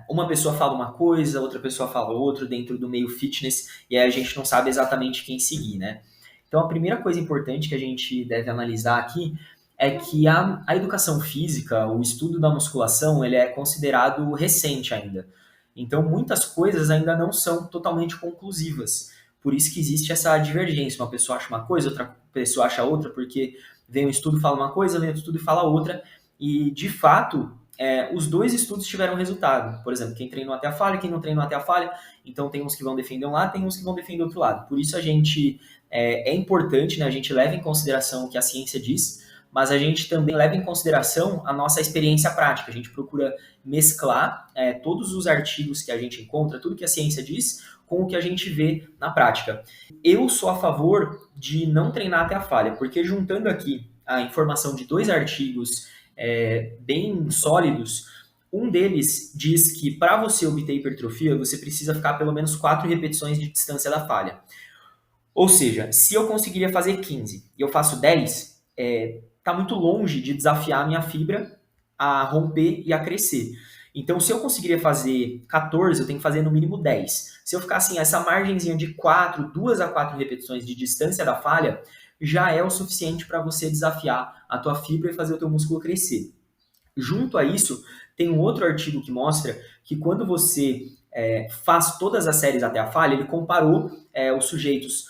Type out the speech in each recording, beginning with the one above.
Uma pessoa fala uma coisa, outra pessoa fala outra dentro do meio fitness, e aí a gente não sabe exatamente quem seguir, né? Então a primeira coisa importante que a gente deve analisar aqui é que a educação física, o estudo da musculação, ele é considerado recente ainda. Então muitas coisas ainda não são totalmente conclusivas. Por isso que existe essa divergência. Uma pessoa acha uma coisa, outra pessoa acha outra, porque vem um estudo e fala uma coisa, vem outro estudo e fala outra. E, de fato, os dois estudos tiveram resultado. Por exemplo, quem treinou até a falha, quem não treinou até a falha. Então, tem uns que vão defender um lado, tem uns que vão defender outro lado. Por isso, é importante, né, a gente leva em consideração o que a ciência diz, mas a gente também leva em consideração a nossa experiência prática. A gente procura mesclar todos os artigos que a gente encontra, tudo que a ciência diz, com o que a gente vê na prática. Eu sou a favor de não treinar até a falha, porque juntando aqui a informação de dois artigos bem sólidos, um deles diz que para você obter hipertrofia, você precisa ficar pelo menos 4 repetições de distância da falha. Ou seja, se eu conseguiria fazer 15 e eu faço 10, está muito longe de desafiar a minha fibra a romper e a crescer. Então, se eu conseguiria fazer 14, eu tenho que fazer no mínimo 10. Se eu ficar assim, essa margenzinha de 4, 2 a 4 repetições de distância da falha, já é o suficiente para você desafiar a tua fibra e fazer o teu músculo crescer. Junto a isso, tem um outro artigo que mostra que quando você faz todas as séries até a falha, ele comparou os sujeitos.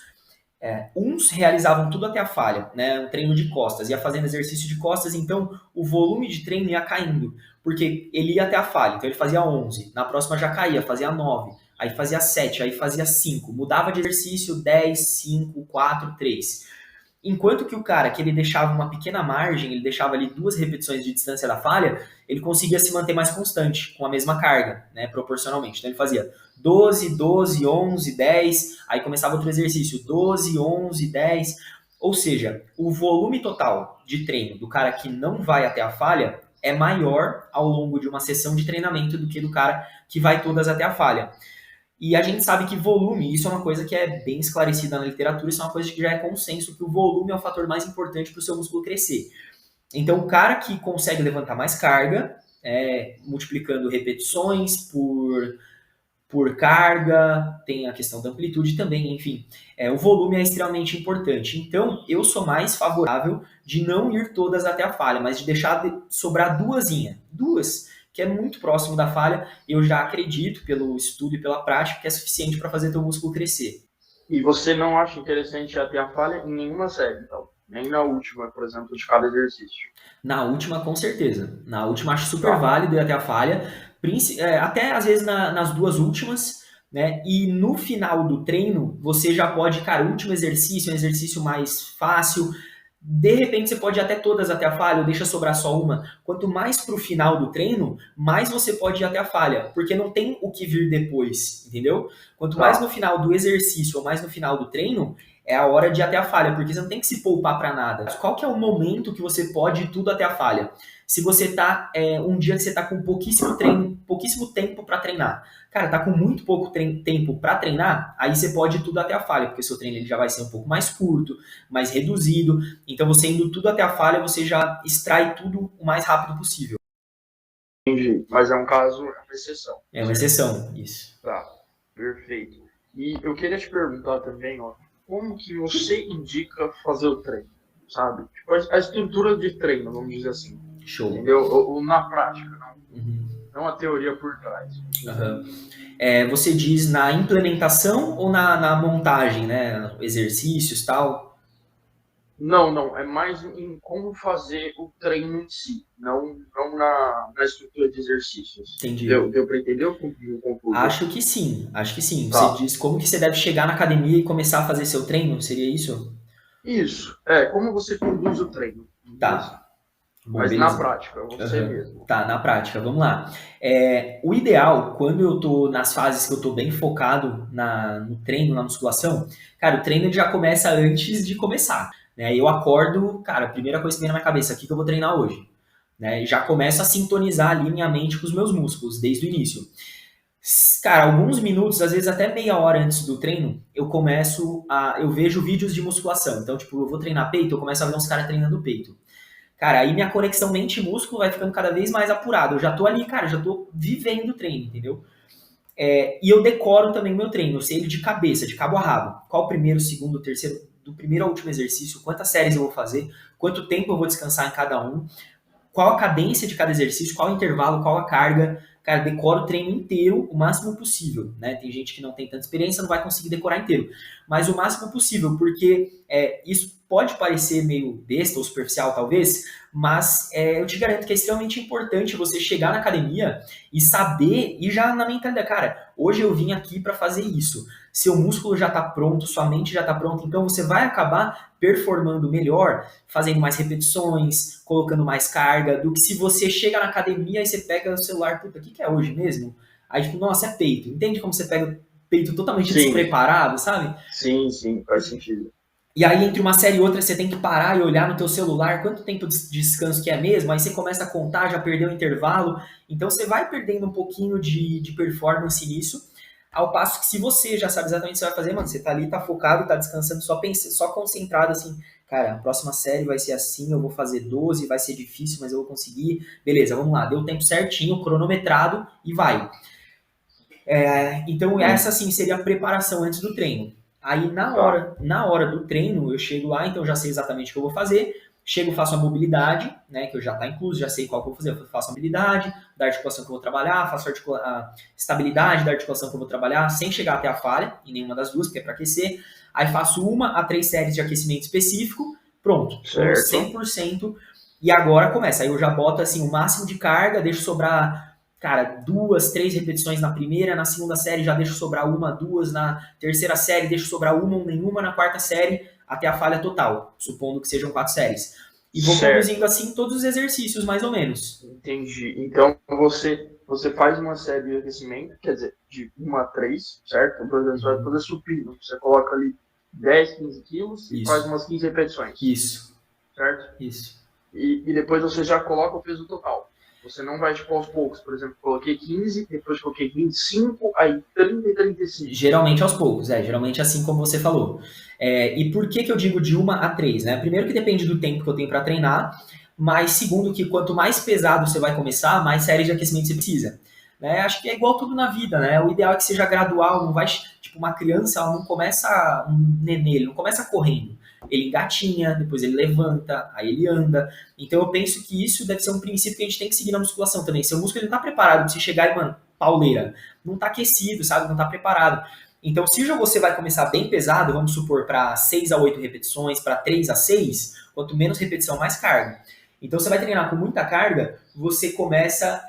Uns realizavam tudo até a falha, né? Um treino de costas, ia fazendo exercício de costas, então o volume de treino ia caindo, porque ele ia até a falha, então ele fazia 11, na próxima já caía, fazia 9, aí fazia 7, aí fazia 5, mudava de exercício 10, 5, 4, 3. Enquanto que o cara que ele deixava uma pequena margem, ele deixava ali 2 repetições de distância da falha, ele conseguia se manter mais constante, com a mesma carga, né, proporcionalmente. Então ele fazia 12, 12, 11, 10, aí começava outro exercício, 12, 11, 10. Ou seja, o volume total de treino do cara que não vai até a falha é maior ao longo de uma sessão de treinamento do que do cara que vai todas até a falha. E a gente sabe que volume, isso é uma coisa que é bem esclarecida na literatura, isso é uma coisa que já é consenso, que o volume é o fator mais importante para o seu músculo crescer. Então, o cara que consegue levantar mais carga, multiplicando repetições por carga, tem a questão da amplitude também, enfim. O volume é extremamente importante. Então, eu sou mais favorável de não ir todas até a falha, mas de deixar sobrar duas, que é muito próximo da falha, eu já acredito, pelo estudo e pela prática, que é suficiente para fazer teu músculo crescer. E você não acha interessante até a falha em nenhuma série, então? Nem na última, por exemplo, de cada exercício? Na última, com certeza. Na última, acho super Tá. válido ir até a falha, até às vezes nas duas últimas, né? E no final do treino, você já pode, cara, o último exercício, um exercício mais fácil. De repente, você pode ir até todas até a falha, ou deixa sobrar só uma. Quanto mais pro final do treino, mais você pode ir até a falha, porque não tem o que vir depois, entendeu? Quanto mais no Tá. final do exercício ou mais no final do treino, é a hora de ir até a falha, porque você não tem que se poupar para nada. Qual que é o momento que você pode ir tudo até a falha? Se você tá um dia que você tá com pouquíssimo treino, pouquíssimo tempo para treinar. Cara, tá com muito pouco tempo para treinar, aí você pode ir tudo até a falha, porque seu treino ele já vai ser um pouco mais curto, mais reduzido. Então você indo tudo até a falha, você já extrai tudo o mais rápido possível. Entendi. Mas é um caso, é uma exceção. É uma exceção, isso. Tá. Perfeito. E eu queria te perguntar também, ó, como que você indica fazer o treino, sabe? Tipo, a estrutura de treino, vamos dizer assim. Show. Entendeu? Ou na prática, não, Uhum. não a teoria por trás. Uhum. Você diz na implementação ou na montagem, né? Exercícios e tal? Não. É mais em como fazer o treino em si, não na estrutura de exercícios. Entendi. Deu para entender o conteúdo? Acho que sim, acho que sim. Você Tá. diz como que você deve chegar na academia e começar a fazer seu treino, seria isso? Isso. Como você conduz o treino. Tá. Bom, Mas na beleza. prática, você mesmo. Tá, na prática, vamos lá. O ideal, quando eu tô nas fases que eu tô bem focado no treino, na musculação, cara, o treino já começa antes de começar, né? Eu acordo, cara, a primeira coisa que vem na minha cabeça, o que eu vou treinar hoje? Né? Já começo a sintonizar ali minha mente com os meus músculos, desde o início. Cara, alguns minutos, às vezes até meia hora antes do treino, eu vejo vídeos de musculação. Então, tipo, eu vou treinar peito, eu começo a ver uns caras treinando peito. Cara, aí minha conexão mente-músculo vai ficando cada vez mais apurada. Eu já tô ali, cara, já tô vivendo o treino, entendeu? E eu decoro também o meu treino, eu sei ele de cabeça, de cabo a rabo. Qual o primeiro, segundo, terceiro, do primeiro ao último exercício, quantas séries eu vou fazer, quanto tempo eu vou descansar em cada um, qual a cadência de cada exercício, qual o intervalo, qual a carga. Cara, decora o treino inteiro o máximo possível, né? Tem gente que não tem tanta experiência, não vai conseguir decorar inteiro. Mas o máximo possível, porque isso pode parecer meio besta ou superficial, talvez, mas eu te garanto que é extremamente importante você chegar na academia e saber, e já na mentalidade, cara, hoje eu vim aqui para fazer isso. Seu músculo já está pronto, sua mente já está pronta, então você vai acabar performando melhor, fazendo mais repetições, colocando mais carga, do que se você chega na academia e você pega o celular, puta, o que é hoje mesmo? Aí, tipo, nossa, é peito. Entende como você pega o peito totalmente Sim, despreparado, sabe? sim, faz sentido. E aí, entre uma série e outra, você tem que parar e olhar no teu celular quanto tempo de descanso que é mesmo, aí você começa a contar, já perdeu o intervalo, então você vai perdendo um pouquinho de performance nisso, ao passo que se você já sabe exatamente o que você vai fazer, mano, você tá ali, tá focado, tá descansando, só pensando, só concentrado assim, cara, a próxima série vai ser assim, eu vou fazer 12, vai ser difícil, mas eu vou conseguir, beleza, vamos lá, deu o tempo certinho, cronometrado e vai. Então Sim. essa sim seria a preparação antes do treino. Aí Tá, na hora do treino, eu chego lá, então já sei exatamente o que eu vou fazer. Chego, faço a mobilidade, né, que eu já está incluso, já sei qual que eu vou fazer. Eu faço a mobilidade, da articulação que eu vou trabalhar, faço a estabilidade da articulação que eu vou trabalhar, sem chegar até a falha, em nenhuma das duas, porque é para aquecer. Aí faço 1 a 3 séries de aquecimento específico, pronto, estou no certo. 100%. E agora começa. Aí eu já boto assim o máximo de carga, deixo sobrar, cara, 2, 3 repetições na primeira, na segunda série já deixo sobrar 1, 2, na terceira série deixo sobrar 1 ou nenhuma, na quarta série até a falha total, supondo que sejam 4 séries. E vou conduzindo Certo, assim todos os exercícios, mais ou menos. entendi. Então você faz uma série de aquecimento, quer dizer, de 1 a 3, certo? Por exemplo, você vai Uhum. fazer supino. Você coloca ali 10, 15 quilos e faz Isso, umas 15 repetições, isso, certo? isso. E depois você já coloca o peso total. Você não vai, tipo, aos poucos. Por exemplo, coloquei 15, depois coloquei 25, aí 30 e 35. Geralmente aos poucos, geralmente assim como você falou. E por que eu digo de 1 a 3, né? Primeiro que depende do tempo que eu tenho para treinar, mas segundo que quanto mais pesado você vai começar, mais séries de aquecimento você precisa. Né? Acho que é igual tudo na vida, né? O ideal é que seja gradual, não vai, tipo, uma criança, ela não começa, um nenê, ele não começa correndo. Ele engatinha, depois ele levanta, aí ele anda. Então eu penso que isso deve ser um princípio que a gente tem que seguir na musculação também. Seu músculo ele não tá preparado pra você chegar e, mano, pauleira, não está aquecido, sabe? Não está preparado. Então, se já você vai começar bem pesado, vamos supor, para 6 a 8 repetições, para 3 a 6, quanto menos repetição, mais carga. Então, você vai treinar com muita carga, você começa.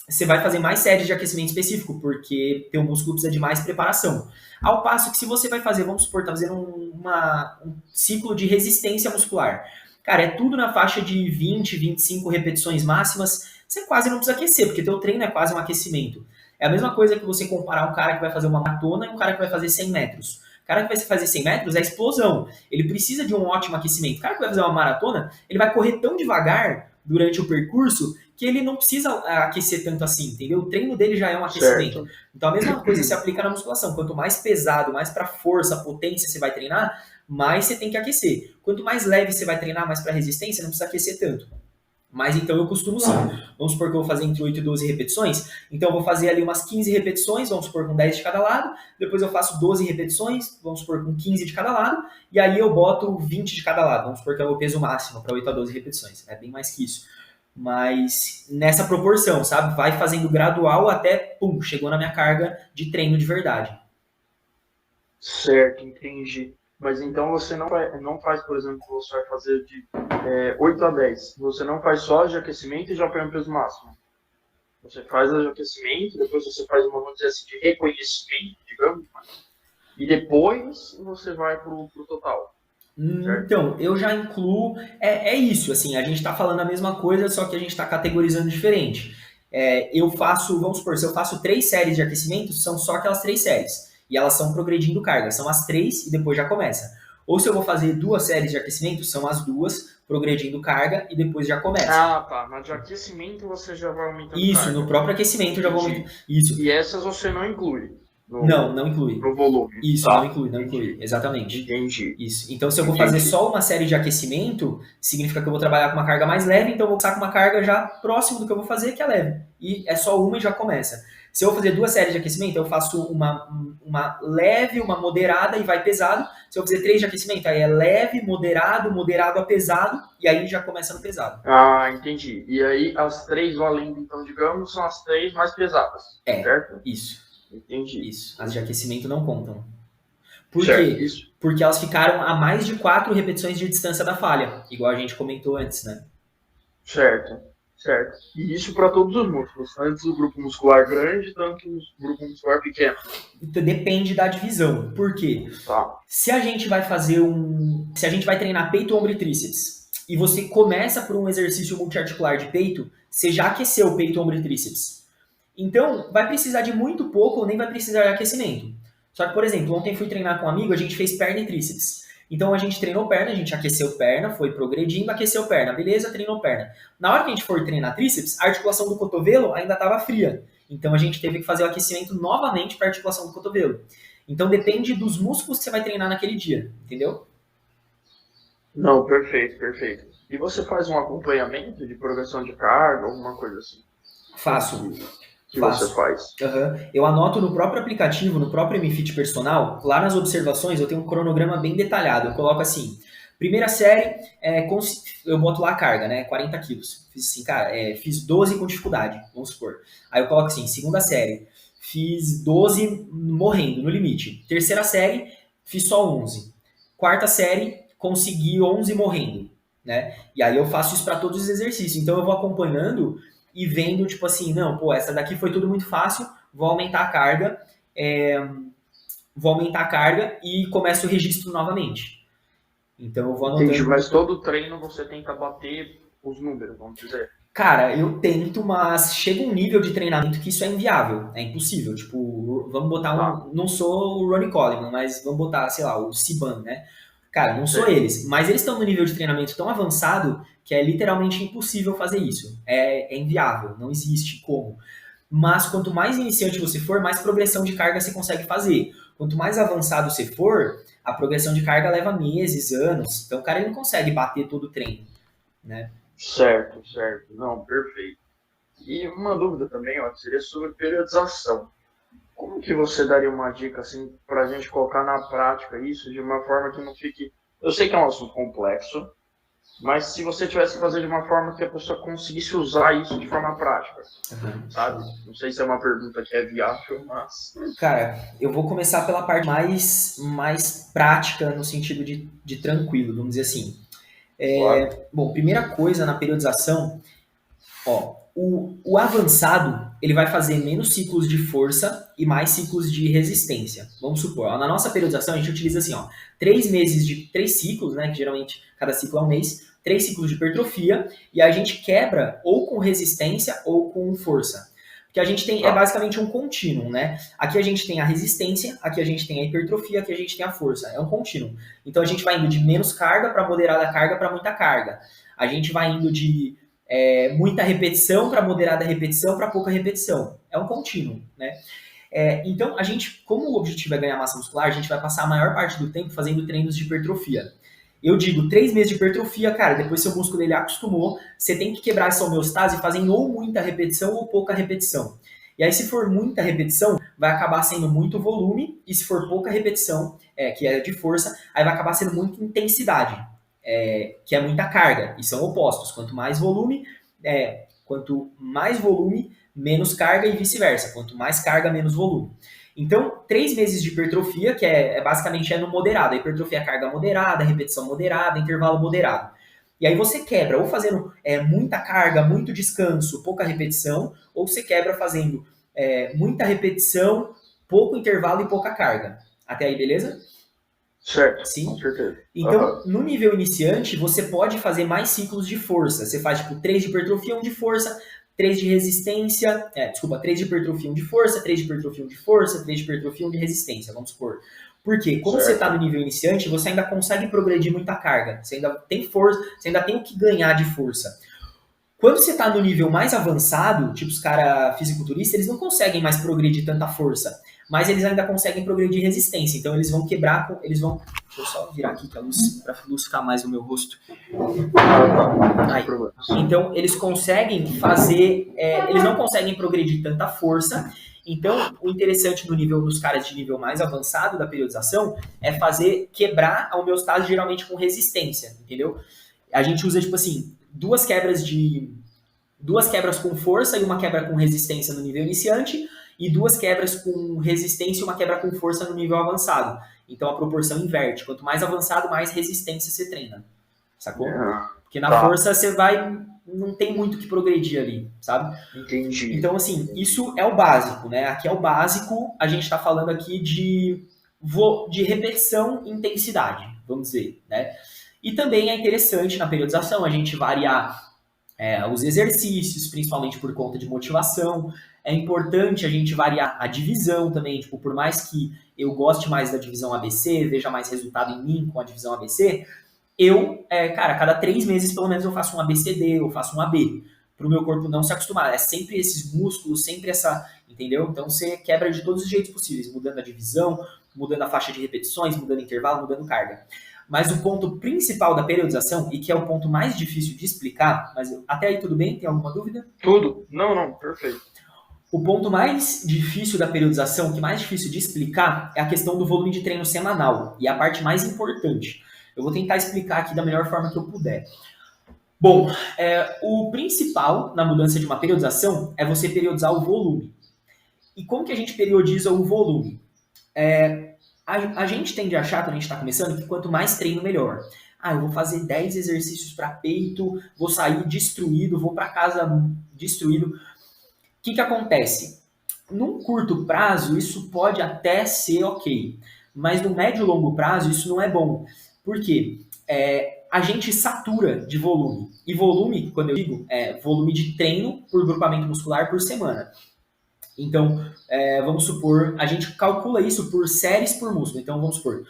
Você vai fazer mais séries de aquecimento específico, porque teu músculo precisa de mais preparação. Ao passo que se você vai fazer, vamos supor, tá fazendo um ciclo de resistência muscular. Cara, é tudo na faixa de 20, 25 repetições máximas, você quase não precisa aquecer, porque teu treino é quase um aquecimento. É a mesma coisa que você comparar um cara que vai fazer uma maratona e um cara que vai fazer 100 metros. O cara que vai fazer 100 metros é explosão. Ele precisa de um ótimo aquecimento. O cara que vai fazer uma maratona, ele vai correr tão devagar durante o percurso que ele não precisa aquecer tanto assim, entendeu? O treino dele já é um aquecimento. Certo. Então a mesma coisa se aplica na musculação. Quanto mais pesado, mais para força, potência você vai treinar, mais você tem que aquecer. Quanto mais leve você vai treinar, mais para resistência, não precisa aquecer tanto. Mas então eu costumo sim. Vamos supor que eu vou fazer entre 8 e 12 repetições. Então eu vou fazer ali umas 15 repetições, vamos supor com 10 de cada lado. Depois eu faço 12 repetições, vamos supor com 15 de cada lado. E aí eu boto 20 de cada lado. Vamos supor que é o peso máximo para 8 a 12 repetições. É bem mais que isso. Mas nessa proporção, sabe? Vai fazendo gradual até, pum, chegou na minha carga de treino de verdade. Certo, entendi. Mas então você não faz, por exemplo, você vai fazer de 8 a 10. Você não faz só de aquecimento e já põe o peso máximo. Você faz a de aquecimento, depois você faz uma, vamos dizer assim, de reconhecimento, digamos, e depois você vai pro total, certo? Então, eu já incluo. É isso, assim, a gente está falando a mesma coisa, só que a gente está categorizando diferente. Eu faço, vamos supor, se eu faço 3 séries de aquecimento, são só aquelas 3 séries. E elas são progredindo carga, são as 3 e depois já começa. Ou se eu vou fazer 2 séries de aquecimento, são as duas progredindo carga e depois já começa. Ah, tá. Na de aquecimento você já vai aumentando Isso, no carga. próprio aquecimento eu já vou. Entendi. Isso. E essas você não inclui. Não, não inclui. no volume. Isso, Tá, não inclui, não inclui. Exatamente. entendi. Isso. Então, se eu vou fazer só uma série de aquecimento, significa que eu vou trabalhar com uma carga mais leve, então eu vou começar com uma carga já próximo do que eu vou fazer, que é leve. E é só uma e já começa. Se eu vou fazer 2 séries de aquecimento, eu faço uma leve, uma moderada e vai pesado. Se eu fizer 3 de aquecimento, aí é leve, moderado, moderado a pesado, e aí já começa no pesado. Ah, entendi. E aí as 3 valendo, então, digamos, são as 3 mais pesadas, certo? Isso. Entendi. Isso. As de aquecimento não contam. Por certo, quê? isso. Porque elas ficaram a mais de 4 repetições de distância da falha, igual a gente comentou antes, né? Certo, certo. E isso para todos os músculos, tanto o grupo muscular grande, tanto o grupo muscular pequeno. Então, depende da divisão. Por quê? Tá. Se a gente vai fazer Se a gente vai treinar peito, ombro e tríceps, e você começa por um exercício multiarticular de peito, você já aqueceu o peito, ombro e tríceps. Então, vai precisar de muito pouco ou nem vai precisar de aquecimento. Só que, por exemplo, ontem fui treinar com um amigo, a gente fez perna e tríceps. Então a gente treinou perna, a gente aqueceu perna, foi progredindo, aqueceu perna, beleza, treinou perna. Na hora que a gente for treinar tríceps, a articulação do cotovelo ainda estava fria. Então a gente teve que fazer o aquecimento novamente para a articulação do cotovelo. Então depende dos músculos que você vai treinar naquele dia, entendeu? Não, perfeito, perfeito. E você faz um acompanhamento de progressão de carga, alguma coisa assim? Faço. Que você faz? Eu anoto no próprio aplicativo, no próprio MFit Personal, lá nas observações eu tenho um cronograma bem detalhado. Eu coloco assim, primeira série, eu boto lá a carga, né, 40 quilos. Fiz assim, cara, fiz 12 com dificuldade, vamos supor. Aí eu coloco assim, segunda série, fiz 12 morrendo, no limite. Terceira série, fiz só 11. Quarta série, consegui 11 morrendo, né? E aí eu faço isso para todos os exercícios. Então eu vou acompanhando e vendo, tipo assim, não, pô, essa daqui foi tudo muito fácil, vou aumentar a carga, e começo o registro novamente. Então eu vou anotando. Entendi, mas todo treino você tenta bater os números, vamos dizer. Cara, eu tento, mas chega um nível de treinamento que isso é inviável, é impossível. Tipo, vamos botar não sou o Ronnie Coleman, mas vamos botar, sei lá, o Siban, né? Cara, não sou eles, mas eles estão no nível de treinamento tão avançado que é literalmente impossível fazer isso. É inviável, não existe como. Mas quanto mais iniciante você for, mais progressão de carga você consegue fazer. Quanto mais avançado você for, a progressão de carga leva meses, anos. Então o cara ele não consegue bater todo o treino, né? Certo, certo. Não, perfeito. E uma dúvida também, ó, seria sobre periodização. Como que você daria uma dica assim para a gente colocar na prática isso de uma forma que não fique... Eu sei que é um assunto complexo, mas se você tivesse que fazer de uma forma que a pessoa conseguisse usar isso de forma prática, sabe? Não sei se é uma pergunta que é viável, mas... Cara, eu vou começar pela parte mais prática, no sentido de tranquilo, vamos dizer assim. Claro. Bom, primeira coisa na periodização, ó, o avançado, ele vai fazer menos ciclos de força e mais ciclos de resistência. Vamos supor, ó, na nossa periodização a gente utiliza assim, ó, 3 ciclos, né, que geralmente cada ciclo é um mês, 3 ciclos de hipertrofia, e a gente quebra ou com resistência ou com força. Porque a gente tem, é basicamente um contínuo, né? Aqui a gente tem a resistência, aqui a gente tem a hipertrofia, aqui a gente tem a força. É um contínuo. Então a gente vai indo de menos carga para moderada carga para muita carga. A gente vai indo de muita repetição para moderada repetição para pouca repetição. É um contínuo, né? Então, a gente, como o objetivo é ganhar massa muscular, a gente vai passar a maior parte do tempo fazendo treinos de hipertrofia. Eu digo, 3 meses de hipertrofia, cara, depois seu músculo ele acostumou, você tem que quebrar essa homeostase fazendo ou muita repetição ou pouca repetição. E aí, se for muita repetição, vai acabar sendo muito volume, e se for pouca repetição, que é de força, aí vai acabar sendo muita intensidade, que é muita carga, e são opostos. Quanto mais volume, menos carga e vice-versa. Quanto mais carga, menos volume. Então, 3 meses de hipertrofia, que basicamente no moderado. A hipertrofia é carga moderada, repetição moderada, intervalo moderado. E aí você quebra ou fazendo muita carga, muito descanso, pouca repetição, ou você quebra fazendo muita repetição, pouco intervalo e pouca carga. Até aí, beleza? Certo, sim. Com certeza. Então, no nível iniciante, você pode fazer mais ciclos de força. Você faz, 3 de hipertrofia, 1 de força, 3 de resistência, 3 de hipertrofia, 1 de força, 3 de hipertrofia, 1 de força, 3 de hipertrofia, 1 de resistência, vamos supor. Porque, como você está no nível iniciante, você ainda consegue progredir muita carga. Você ainda tem força, você ainda tem o que ganhar de força. Quando você está no nível mais avançado, tipo os caras fisiculturistas, eles não conseguem mais progredir tanta força, mas eles ainda conseguem progredir resistência. Então eles vão quebrar, eles vão... Deixa eu só virar aqui que a luz, para a luz ficar mais no meu rosto. Aí. Então eles conseguem fazer, eles não conseguem progredir tanta força. Então o interessante no nível dos caras de nível mais avançado da periodização é fazer quebrar a homeostase geralmente com resistência, entendeu? A gente usa tipo assim duas quebras com força e uma quebra com resistência no nível iniciante e duas quebras com resistência e uma quebra com força no nível avançado. Então a proporção inverte. Quanto mais avançado, mais resistência você treina. Sacou? Porque na força você não tem muito que progredir ali, sabe? Entendi. Então, assim, isso é o básico, né? Aqui é o básico, a gente está falando aqui de repetição e intensidade, vamos dizer, né? E também é interessante na periodização a gente variar os exercícios, principalmente por conta de motivação. É importante a gente variar a divisão também, tipo, por mais que eu goste mais da divisão ABC, veja mais resultado em mim com a divisão ABC, eu, cara, a cada 3 meses pelo menos eu faço um ABCD, eu faço um AB, para o meu corpo não se acostumar. É sempre esses músculos, sempre essa, entendeu? Então você quebra de todos os jeitos possíveis, mudando a divisão, mudando a faixa de repetições, mudando intervalo, mudando carga. Mas o ponto principal da periodização, e que é o ponto mais difícil de explicar, mas até aí tudo bem? Tem alguma dúvida? Tudo. Não, perfeito. O ponto mais difícil da periodização, que é mais difícil de explicar, é a questão do volume de treino semanal. E é a parte mais importante. Eu vou tentar explicar aqui da melhor forma que eu puder. Bom, o principal na mudança de uma periodização é você periodizar o volume. E como que a gente periodiza o volume? A gente tende a achar, quando a gente está começando, que quanto mais treino, melhor. Eu vou fazer 10 exercícios para peito, vou sair destruído, vou para casa destruído. O que acontece? Num curto prazo, isso pode até ser ok. Mas no médio e longo prazo, isso não é bom. Por quê? A gente satura de volume. E volume, quando eu digo, é volume de treino por grupamento muscular por semana. Então, vamos supor, a gente calcula isso por séries por músculo. Então, vamos supor,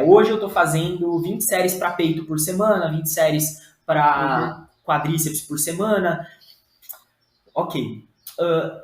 hoje eu estou fazendo 20 séries para peito por semana, 20 séries para quadríceps por semana. Ok.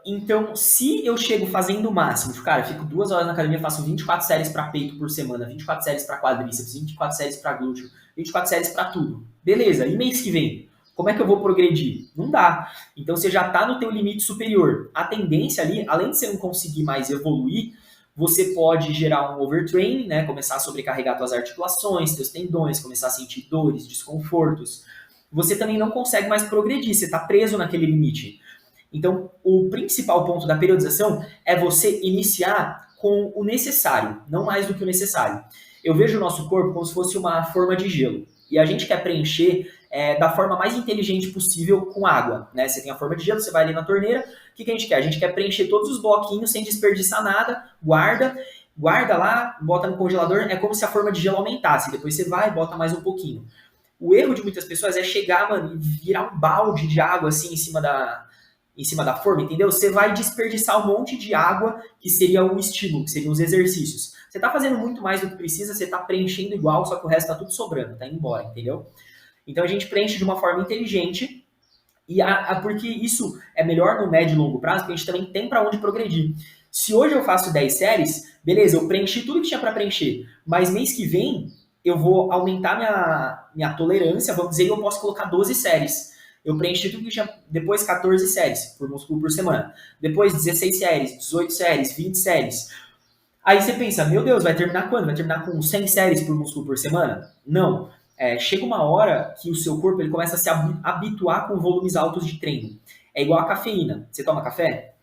Então, se eu chego fazendo o máximo, cara, eu fico 2 horas na academia, faço 24 séries para peito por semana, 24 séries para quadríceps, 24 séries para glúteo, 24 séries para tudo. Beleza, e mês que vem? Como é que eu vou progredir? Não dá. Então você já está no teu limite superior. A tendência ali, além de você não conseguir mais evoluir, você pode gerar um overtraining, né? Começar a sobrecarregar suas articulações, seus tendões, começar a sentir dores, desconfortos. Você também não consegue mais progredir, você está preso naquele limite. Então, o principal ponto da periodização é você iniciar com o necessário, não mais do que o necessário. Eu vejo o nosso corpo como se fosse uma forma de gelo. E a gente quer preencher da forma mais inteligente possível com água, né? Você tem a forma de gelo, você vai ali na torneira, o que a gente quer? A gente quer preencher todos os bloquinhos sem desperdiçar nada, guarda lá, bota no congelador, é como se a forma de gelo aumentasse, depois você vai e bota mais um pouquinho. O erro de muitas pessoas é chegar, mano, e virar um balde de água assim em cima da forma, entendeu? Você vai desperdiçar um monte de água que seria um estímulo, que seriam os exercícios. Você tá fazendo muito mais do que precisa, você tá preenchendo igual, só que o resto tá tudo sobrando, tá indo embora, entendeu? Então a gente preenche de uma forma inteligente, porque isso é melhor no médio e longo prazo, porque a gente também tem para onde progredir. Se hoje eu faço 10 séries, beleza, eu preenchi tudo que tinha para preencher, mas mês que vem eu vou aumentar minha tolerância, vamos dizer, e eu posso colocar 12 séries. Eu preenchi tudo que tinha, depois 14 séries por músculo por semana, depois 16 séries, 18 séries, 20 séries. Aí você pensa, meu Deus, vai terminar quando? Vai terminar com 100 séries por músculo por semana? Não. Chega uma hora que o seu corpo ele começa a se habituar com volumes altos de treino. É igual a cafeína. Você toma café?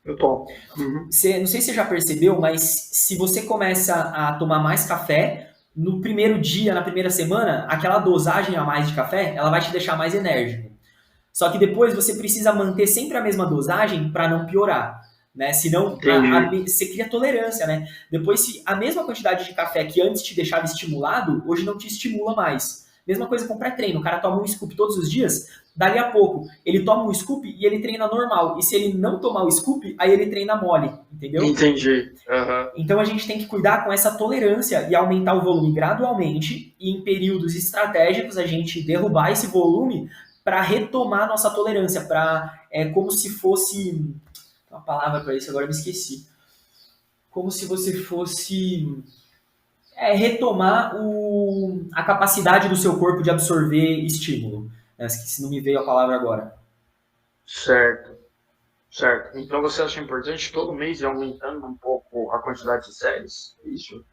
Eu tomo. Não sei se você já percebeu, mas se você começa a tomar mais café, no primeiro dia, na primeira semana, aquela dosagem a mais de café, ela vai te deixar mais enérgico. Só que depois você precisa manter sempre a mesma dosagem para não piorar. Né? Senão você cria tolerância, né? Depois, se a mesma quantidade de café que antes te deixava estimulado, hoje não te estimula mais. Mesma coisa com pré-treino. O cara toma um scoop todos os dias, dali a pouco ele toma um scoop e ele treina normal. E se ele não tomar o scoop, aí ele treina mole, entendeu? Entendi. Então a gente tem que cuidar com essa tolerância e aumentar o volume gradualmente e em períodos estratégicos a gente derrubar esse volume para retomar a nossa tolerância, é como se fosse, uma palavra para isso, agora eu me esqueci, como se você fosse retomar a capacidade do seu corpo de absorver estímulo. Se não me veio a palavra agora. Certo, certo. Então você acha importante todo mês ir aumentando um pouco a quantidade de séries? Isso?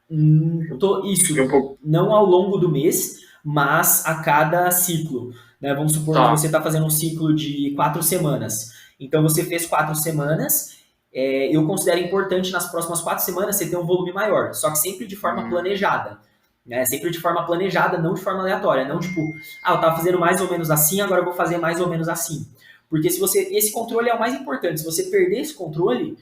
Isso, Um pouco... não ao longo do mês, mas a cada ciclo. Né? Vamos supor que você está fazendo um ciclo de 4 semanas. Então você fez 4 semanas, eu considero importante nas próximas 4 semanas você ter um volume maior, só que sempre de forma planejada. Né? Sempre de forma planejada, não de forma aleatória. Não tipo, eu estava fazendo mais ou menos assim, agora eu vou fazer mais ou menos assim. Porque se você, esse controle é o mais importante. Se você perder esse controle,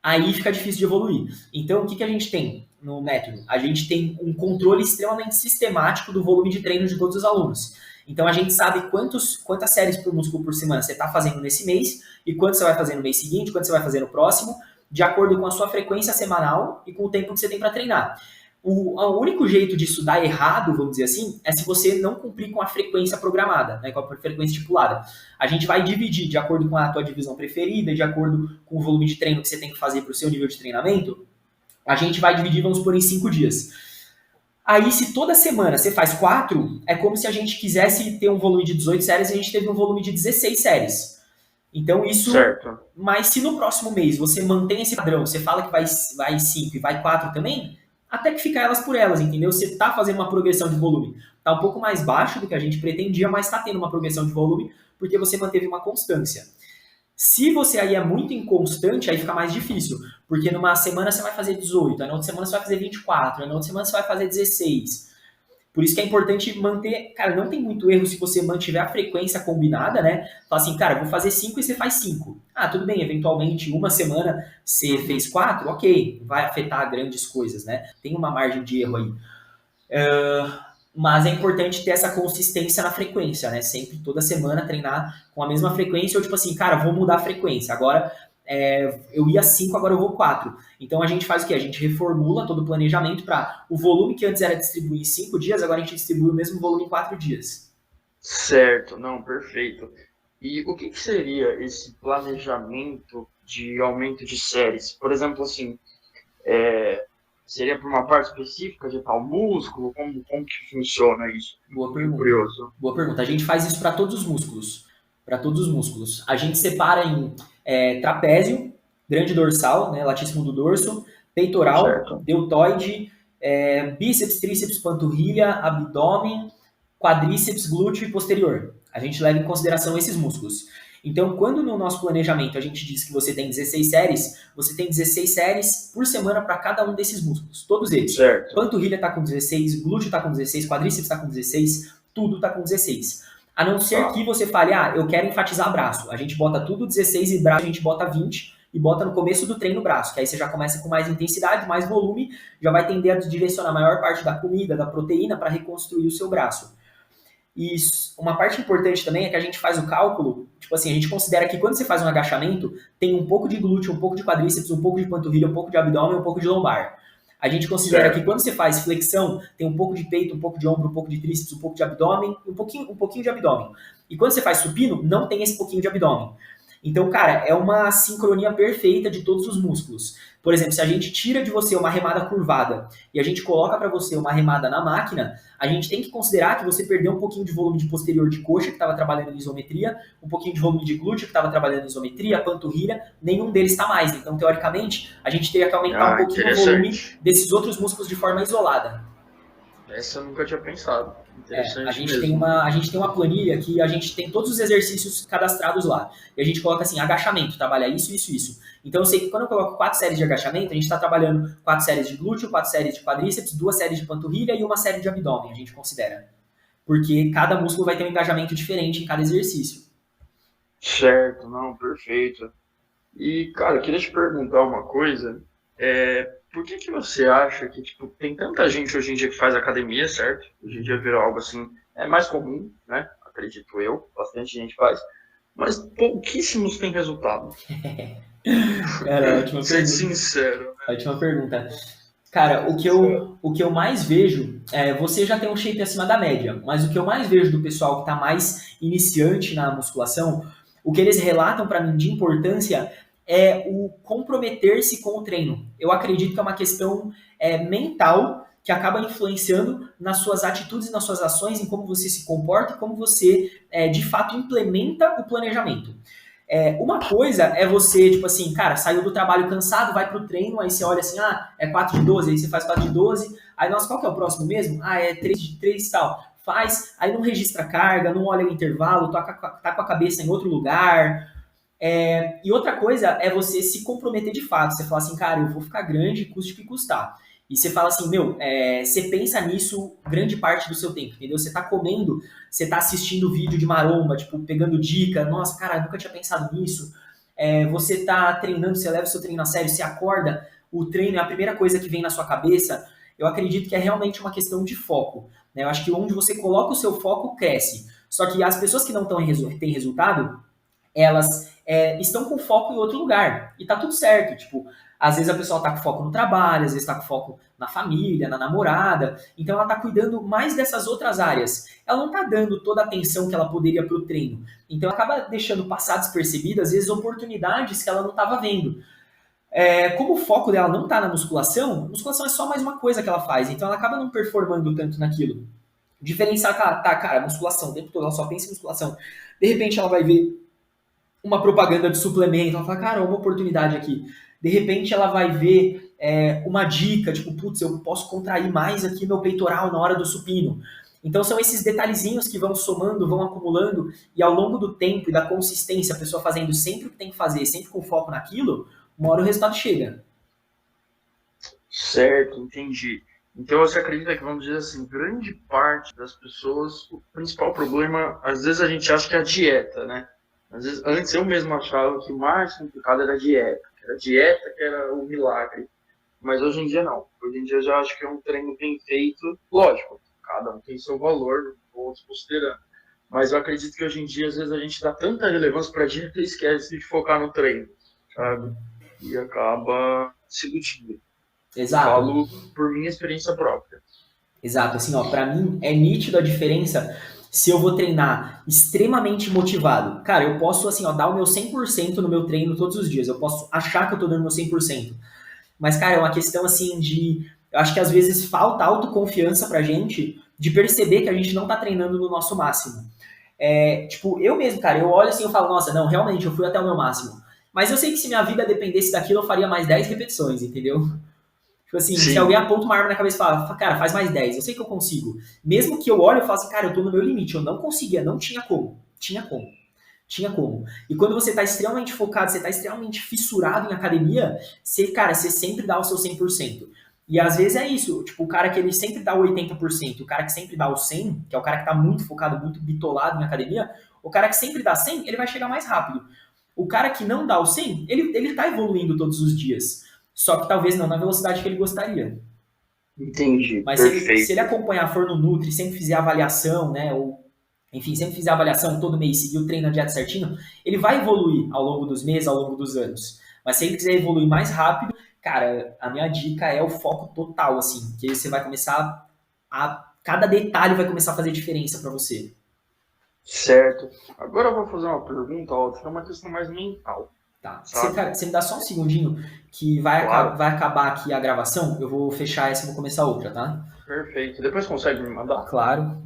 aí fica difícil de evoluir. Então, o que a gente tem no método? A gente tem um controle extremamente sistemático do volume de treino de todos os alunos. Então, a gente sabe quantas séries por músculo por semana você está fazendo nesse mês e quanto você vai fazer no mês seguinte, quanto você vai fazer no próximo, de acordo com a sua frequência semanal e com o tempo que você tem para treinar. O único jeito disso dar errado, vamos dizer assim, é se você não cumprir com a frequência programada, né, com a frequência estipulada. A gente vai dividir de acordo com a tua divisão preferida, de acordo com o volume de treino que você tem que fazer para o seu nível de treinamento, a gente vai dividir, vamos por em 5 dias. Aí, se toda semana você faz 4, é como se a gente quisesse ter um volume de 18 séries e a gente teve um volume de 16 séries. Então, isso... Certo. Mas se no próximo mês você mantém esse padrão, você fala que vai 5 e vai 4 também, até que fica elas por elas, entendeu? Você está fazendo uma progressão de volume. Está um pouco mais baixo do que a gente pretendia, mas está tendo uma progressão de volume porque você manteve uma constância. Se você aí é muito inconstante, aí fica mais difícil, porque numa semana você vai fazer 18, aí na outra semana você vai fazer 24, aí na outra semana você vai fazer 16. Por isso que é importante manter, cara, não tem muito erro se você mantiver a frequência combinada, né? Fala assim, cara, vou fazer 5 e você faz 5. Tudo bem, eventualmente uma semana você fez 4, ok, não vai afetar grandes coisas, né? Tem uma margem de erro aí. Mas é importante ter essa consistência na frequência, né? Sempre, toda semana, treinar com a mesma frequência, ou tipo assim, cara, vou mudar a frequência. Agora, eu ia 5, agora eu vou 4. Então a gente faz o quê? A gente reformula todo o planejamento para o volume que antes era distribuído em 5 dias, agora a gente distribui o mesmo volume em 4 dias. Certo, não, perfeito. E o que seria esse planejamento de aumento de séries? Por exemplo, assim, seria por uma parte específica de tal músculo? Como que funciona isso? Boa pergunta. Curioso. Boa pergunta. A gente faz isso para todos os músculos. Para todos os músculos. A gente separa em trapézio, grande dorsal, né, latíssimo do dorso, peitoral, certo, deltoide, bíceps, tríceps, panturrilha, abdômen, quadríceps, glúteo e posterior. A gente leva em consideração esses músculos. Então, quando no nosso planejamento a gente diz que você tem 16 séries, você tem 16 séries por semana para cada um desses músculos. Todos eles. Certo. Panturrilha está com 16, glúteo está com 16, quadríceps está com 16, tudo está com 16. A não ser que você fale, eu quero enfatizar braço. A gente bota tudo 16 e braço a gente bota 20 e bota no começo do treino braço, que aí você já começa com mais intensidade, mais volume, já vai tender a direcionar a maior parte da comida, da proteína para reconstruir o seu braço. E uma parte importante também é que a gente faz o cálculo, tipo assim, a gente considera que quando você faz um agachamento, tem um pouco de glúteo, um pouco de quadríceps, um pouco de panturrilha, um pouco de abdômen, um pouco de lombar. A gente considera que quando você faz flexão, tem um pouco de peito, um pouco de ombro, um pouco de tríceps, um pouco de abdômen, um pouquinho de abdômen. E quando você faz supino, não tem esse pouquinho de abdômen. Então, cara, é uma sincronia perfeita de todos os músculos. Por exemplo, se a gente tira de você uma remada curvada e a gente coloca para você uma remada na máquina, a gente tem que considerar que você perdeu um pouquinho de volume de posterior de coxa, que estava trabalhando em isometria, um pouquinho de volume de glúteo, que estava trabalhando em isometria, panturrilha, nenhum deles está mais. Então, teoricamente, a gente teria que aumentar um pouquinho o volume desses outros músculos de forma isolada. Essa eu nunca tinha pensado. Interessante a gente tem uma planilha que a gente tem todos os exercícios cadastrados lá. E a gente coloca assim, agachamento, trabalha isso, isso, isso. Então eu sei que quando eu coloco 4 séries de agachamento, a gente está trabalhando 4 séries de glúteo, 4 séries de quadríceps, 2 séries de panturrilha e 1 série de abdômen, a gente considera. Porque cada músculo vai ter um engajamento diferente em cada exercício. Certo, não, perfeito. E, cara, eu queria te perguntar uma coisa. Por que você acha que tem tanta gente hoje em dia que faz academia, certo? Hoje em dia virou algo assim, é mais comum, né? Acredito eu, bastante gente faz, mas pouquíssimos têm resultado. Cara, ótima pergunta. Ser sincero. Ótima pergunta. Cara, Isso o que eu mais vejo, você já tem um shape acima da média, mas o que eu mais vejo do pessoal que está mais iniciante na musculação, o que eles relatam para mim de importância é o comprometer-se com o treino. Eu acredito que é uma questão mental que acaba influenciando nas suas atitudes e nas suas ações, em como você se comporta e como você de fato implementa o planejamento. Uma coisa é você, tipo assim, cara, saiu do trabalho cansado, vai pro treino, aí você olha assim, é 4 de 12, aí você faz 4 de 12, aí, nossa, qual que é o próximo mesmo? É 3 de 3 e tal. Faz, aí não registra carga, não olha o intervalo, tá com a cabeça em outro lugar. E outra coisa é você se comprometer de fato. Você fala assim, cara, eu vou ficar grande, custe o que custar. E você fala assim, meu, você pensa nisso grande parte do seu tempo, entendeu? Você tá comendo, você tá assistindo vídeo de maromba, tipo, pegando dica, nossa, cara, eu nunca tinha pensado nisso. Você tá treinando, você leva o seu treino a sério, você acorda, o treino é a primeira coisa que vem na sua cabeça. Eu acredito que é realmente uma questão de foco, né? Eu acho que onde você coloca o seu foco, cresce. Só que as pessoas que não têm resultado, elas estão com foco em outro lugar. E tá tudo certo. Tipo, às vezes a pessoa tá com foco no trabalho, às vezes tá com foco na família, na namorada. Então ela tá cuidando mais dessas outras áreas. Ela não tá dando toda a atenção que ela poderia pro treino. Então ela acaba deixando passar despercebido, às vezes, oportunidades que ela não estava vendo. Como o foco dela não tá na musculação, musculação é só mais uma coisa que ela faz. Então ela acaba não performando tanto naquilo. Diferenciar, tá, cara, musculação, o tempo todo ela só pensa em musculação. De repente ela vai ver uma propaganda de suplemento, ela fala, cara, uma oportunidade aqui. De repente ela vai ver uma dica, tipo, putz, eu posso contrair mais aqui meu peitoral na hora do supino. Então são esses detalhezinhos que vão somando, vão acumulando, e ao longo do tempo e da consistência, a pessoa fazendo sempre o que tem que fazer, sempre com foco naquilo, uma hora o resultado chega. certo, entendi. Então você acredita que, vamos dizer assim, grande parte das pessoas, o principal problema, às vezes a gente acha que é a dieta, né? Às vezes, antes eu mesmo achava que o mais complicado era a dieta, que era a dieta que era o milagre. Mas hoje em dia não. Hoje em dia eu já acho que é um treino bem feito. Lógico, cada um tem seu valor, outros considerando. Mas eu acredito que hoje em dia, às vezes, a gente dá tanta relevância para a dieta e esquece de focar no treino, sabe? E acaba se iludindo. Eu Exato. falo por minha experiência própria. Exato, assim, ó, pra mim é nítido a diferença se eu vou treinar extremamente motivado. Cara, eu posso, assim, ó, dar o meu 100% no meu treino todos os dias. Eu posso achar que eu tô dando o meu 100%. Mas, cara, é uma questão, assim, de... Eu acho que às vezes falta autoconfiança pra gente de perceber que a gente não tá treinando no nosso máximo. Tipo, eu mesmo, cara, eu olho assim e falo, nossa, não, realmente, eu fui até o meu máximo. Mas eu sei que se minha vida dependesse daquilo, eu faria mais 10 repetições, entendeu? Tipo assim, se alguém Sim, aponta uma arma na cabeça e fala, cara, faz mais 10, eu sei que eu consigo. Mesmo que eu olhe e fale assim, cara, eu tô no meu limite, eu não conseguia, não tinha como. Tinha como. Tinha como. E quando você tá extremamente focado, você tá extremamente fissurado em academia, cara, você sempre dá o seu 100%. E às vezes é isso, tipo, o cara que ele sempre dá o 80%, o cara que sempre dá o 100, que é o cara que tá muito focado, muito bitolado em academia, o cara que sempre dá 100, ele vai chegar mais rápido. O cara que não dá o 100, ele tá evoluindo todos os dias. Só que talvez não na velocidade que ele gostaria. entendi. Mas se ele Perfeito. acompanhar, for no Nutri, sempre fizer avaliação, né? Ou, enfim, sempre fizer avaliação todo mês, seguir o treino, a dieta certinho, ele vai evoluir ao longo dos meses, ao longo dos anos. Mas se ele quiser evoluir mais rápido, cara, a minha dica é o foco total, assim, que você vai começar cada detalhe vai começar a fazer diferença para você. Certo. Agora eu vou fazer uma pergunta, ó, que é uma questão mais mental, Tá. sabe? Cara, você me dá só um segundinho que Claro. vai acabar aqui a gravação. Eu vou fechar essa e vou começar outra, tá? Perfeito. Depois consegue me mandar? Claro.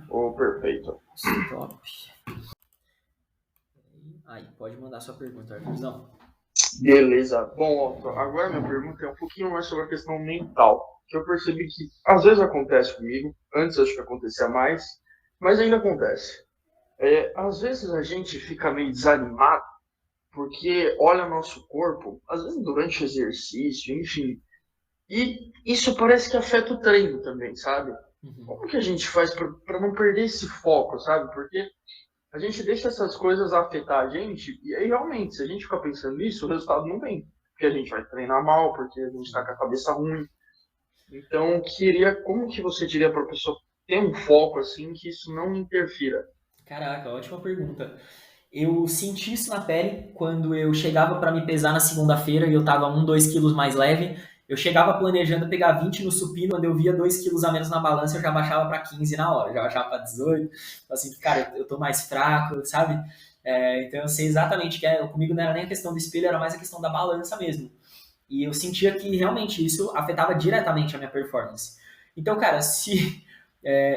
Oh, perfeito. Stop. Aí, pode mandar sua pergunta, Arthurzão. Beleza. Bom, ó, agora minha pergunta é um pouquinho mais sobre a questão mental, que eu percebi que às vezes acontece comigo, antes acho que acontecia mais, mas ainda acontece. Às vezes a gente fica meio desanimado porque olha nosso corpo, às vezes durante o exercício, enfim, e isso parece que afeta o treino também, sabe? Uhum. Como que a gente faz para não perder esse foco, sabe? Porque a gente deixa essas coisas afetar a gente, e aí realmente, se a gente ficar pensando nisso, o resultado não vem. Porque a gente vai treinar mal, porque a gente está com a cabeça ruim. Então, queria, como que você diria para a pessoa ter um foco assim, que isso não interfira? Caraca, ótima pergunta. Eu senti isso na pele quando eu chegava para me pesar na segunda-feira e eu tava 1, 2 quilos mais leve. Eu chegava planejando pegar 20 no supino, quando eu via 2 quilos a menos na balança, eu já baixava para 15 na hora, já baixava para 18, assim, cara, eu tô mais fraco, sabe? Então eu sei exatamente que comigo não era nem a questão do espelho, era mais a questão da balança mesmo. E eu sentia que realmente isso afetava diretamente a minha performance. Então, cara, se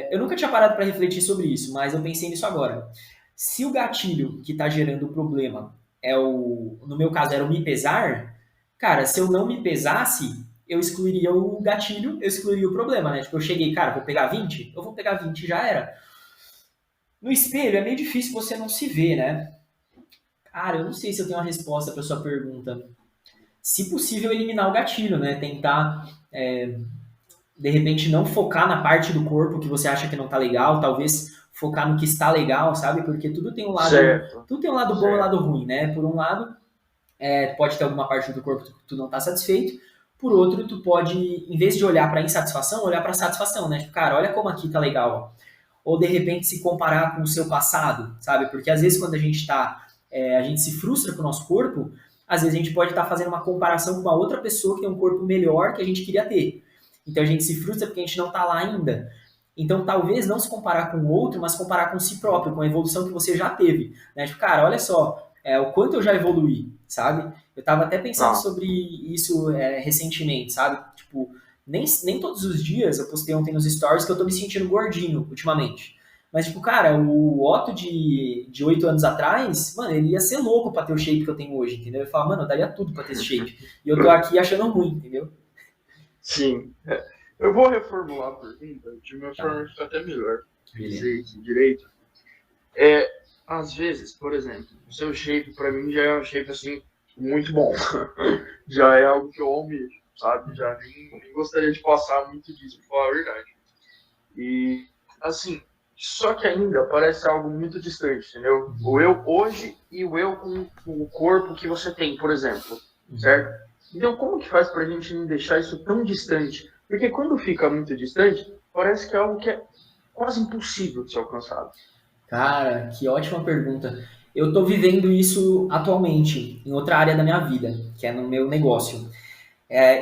eu nunca tinha parado para refletir sobre isso, mas eu pensei nisso agora. Se o gatilho que está gerando o problema no meu caso, era o me pesar, cara, se eu não me pesasse, eu excluiria o gatilho, eu excluiria o problema, né? Tipo, eu cheguei, cara, vou pegar 20? Eu vou pegar 20 e já era. No espelho é meio difícil você não se ver, né? Cara, eu não sei se eu tenho uma resposta para sua pergunta. Se possível, eliminar o gatilho, né? Tentar, de repente, não focar na parte do corpo que você acha que não tá legal, talvez focar no que está legal, sabe? Porque Certo, tudo tem um lado bom e um lado certo. ruim, né? Por um lado, pode ter alguma parte do corpo que tu não tá satisfeito. Por outro, tu pode, em vez de olhar para insatisfação, olhar para satisfação, né? Tipo, cara, olha como aqui tá legal. Ou de repente se comparar com o seu passado, sabe? Porque às vezes quando a gente se frustra com o nosso corpo, às vezes a gente pode estar fazendo uma comparação com uma outra pessoa que tem um corpo melhor que a gente queria ter. Então a gente se frustra porque a gente não está lá ainda. Então talvez não se comparar com o outro, mas comparar com si próprio, com a evolução que você já teve. Né? Tipo, cara, olha só, o quanto eu já evoluí, sabe? Eu estava até pensando Tá. sobre isso recentemente, sabe? Tipo, nem todos os dias, eu postei ontem nos stories que eu tô me sentindo gordinho ultimamente. Mas, tipo, cara, o Otto de 8 anos atrás, mano, ele ia ser louco pra ter o shape que eu tenho hoje, entendeu? Ele fala, mano, eu daria tudo pra ter esse shape. E eu tô aqui achando ruim, entendeu? Sim. Eu vou reformular a pergunta de uma Tá, forma que fica até melhor. beleza. Pensei aqui direito. É, às vezes, por exemplo, o seu shape para mim já é um shape assim muito bom. Já é algo que eu almejo, sabe? Já nem gostaria de passar muito disso, pra falar a verdade. E assim, só que ainda parece algo muito distante, entendeu? O eu hoje e o eu com o corpo que você tem, por exemplo, certo? Então, como que faz pra gente não deixar isso tão distante? Porque quando fica muito distante, parece que é algo que é quase impossível de ser alcançado. Cara, que ótima pergunta. Eu tô vivendo isso atualmente, em outra área da minha vida, que é no meu negócio.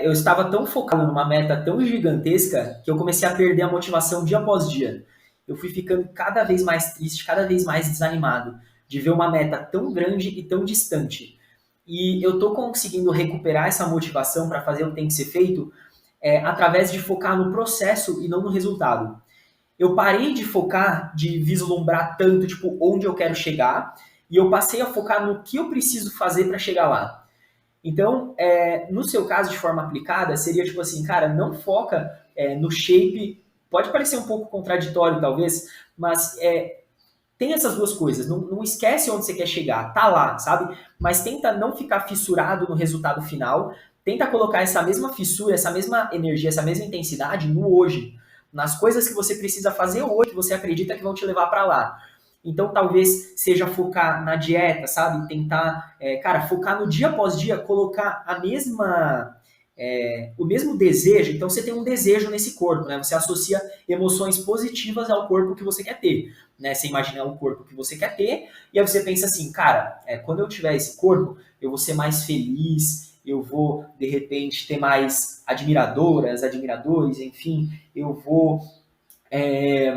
Eu estava tão focado numa meta tão gigantesca que eu comecei a perder a motivação dia após dia. Eu fui ficando cada vez mais triste, cada vez mais desanimado de ver uma meta tão grande e tão distante. E eu tô conseguindo recuperar essa motivação para fazer o que tem que ser feito através de focar no processo e não no resultado. Eu parei de focar, de vislumbrar tanto, tipo, onde eu quero chegar, e eu passei a focar no que eu preciso fazer para chegar lá. Então, no seu caso, de forma aplicada, seria tipo assim, cara, não foca no shape. Pode parecer um pouco contraditório, talvez, mas tem essas duas coisas. Não, não esquece onde você quer chegar, tá lá, sabe? Mas tenta não ficar fissurado no resultado final. Tenta colocar essa mesma fissura, essa mesma energia, essa mesma intensidade no hoje. Nas coisas que você precisa fazer hoje, que você acredita que vão te levar para lá. Então, talvez seja focar na dieta, sabe? Tentar, cara, focar no dia após dia, colocar o mesmo desejo. Então, você tem um desejo nesse corpo, né? Você associa emoções positivas ao corpo que você quer ter, né? Você imagina o corpo que você quer ter e aí você pensa assim, cara, quando eu tiver esse corpo, eu vou ser mais feliz, eu vou, de repente, ter mais admiradoras, admiradores, enfim, eu vou é,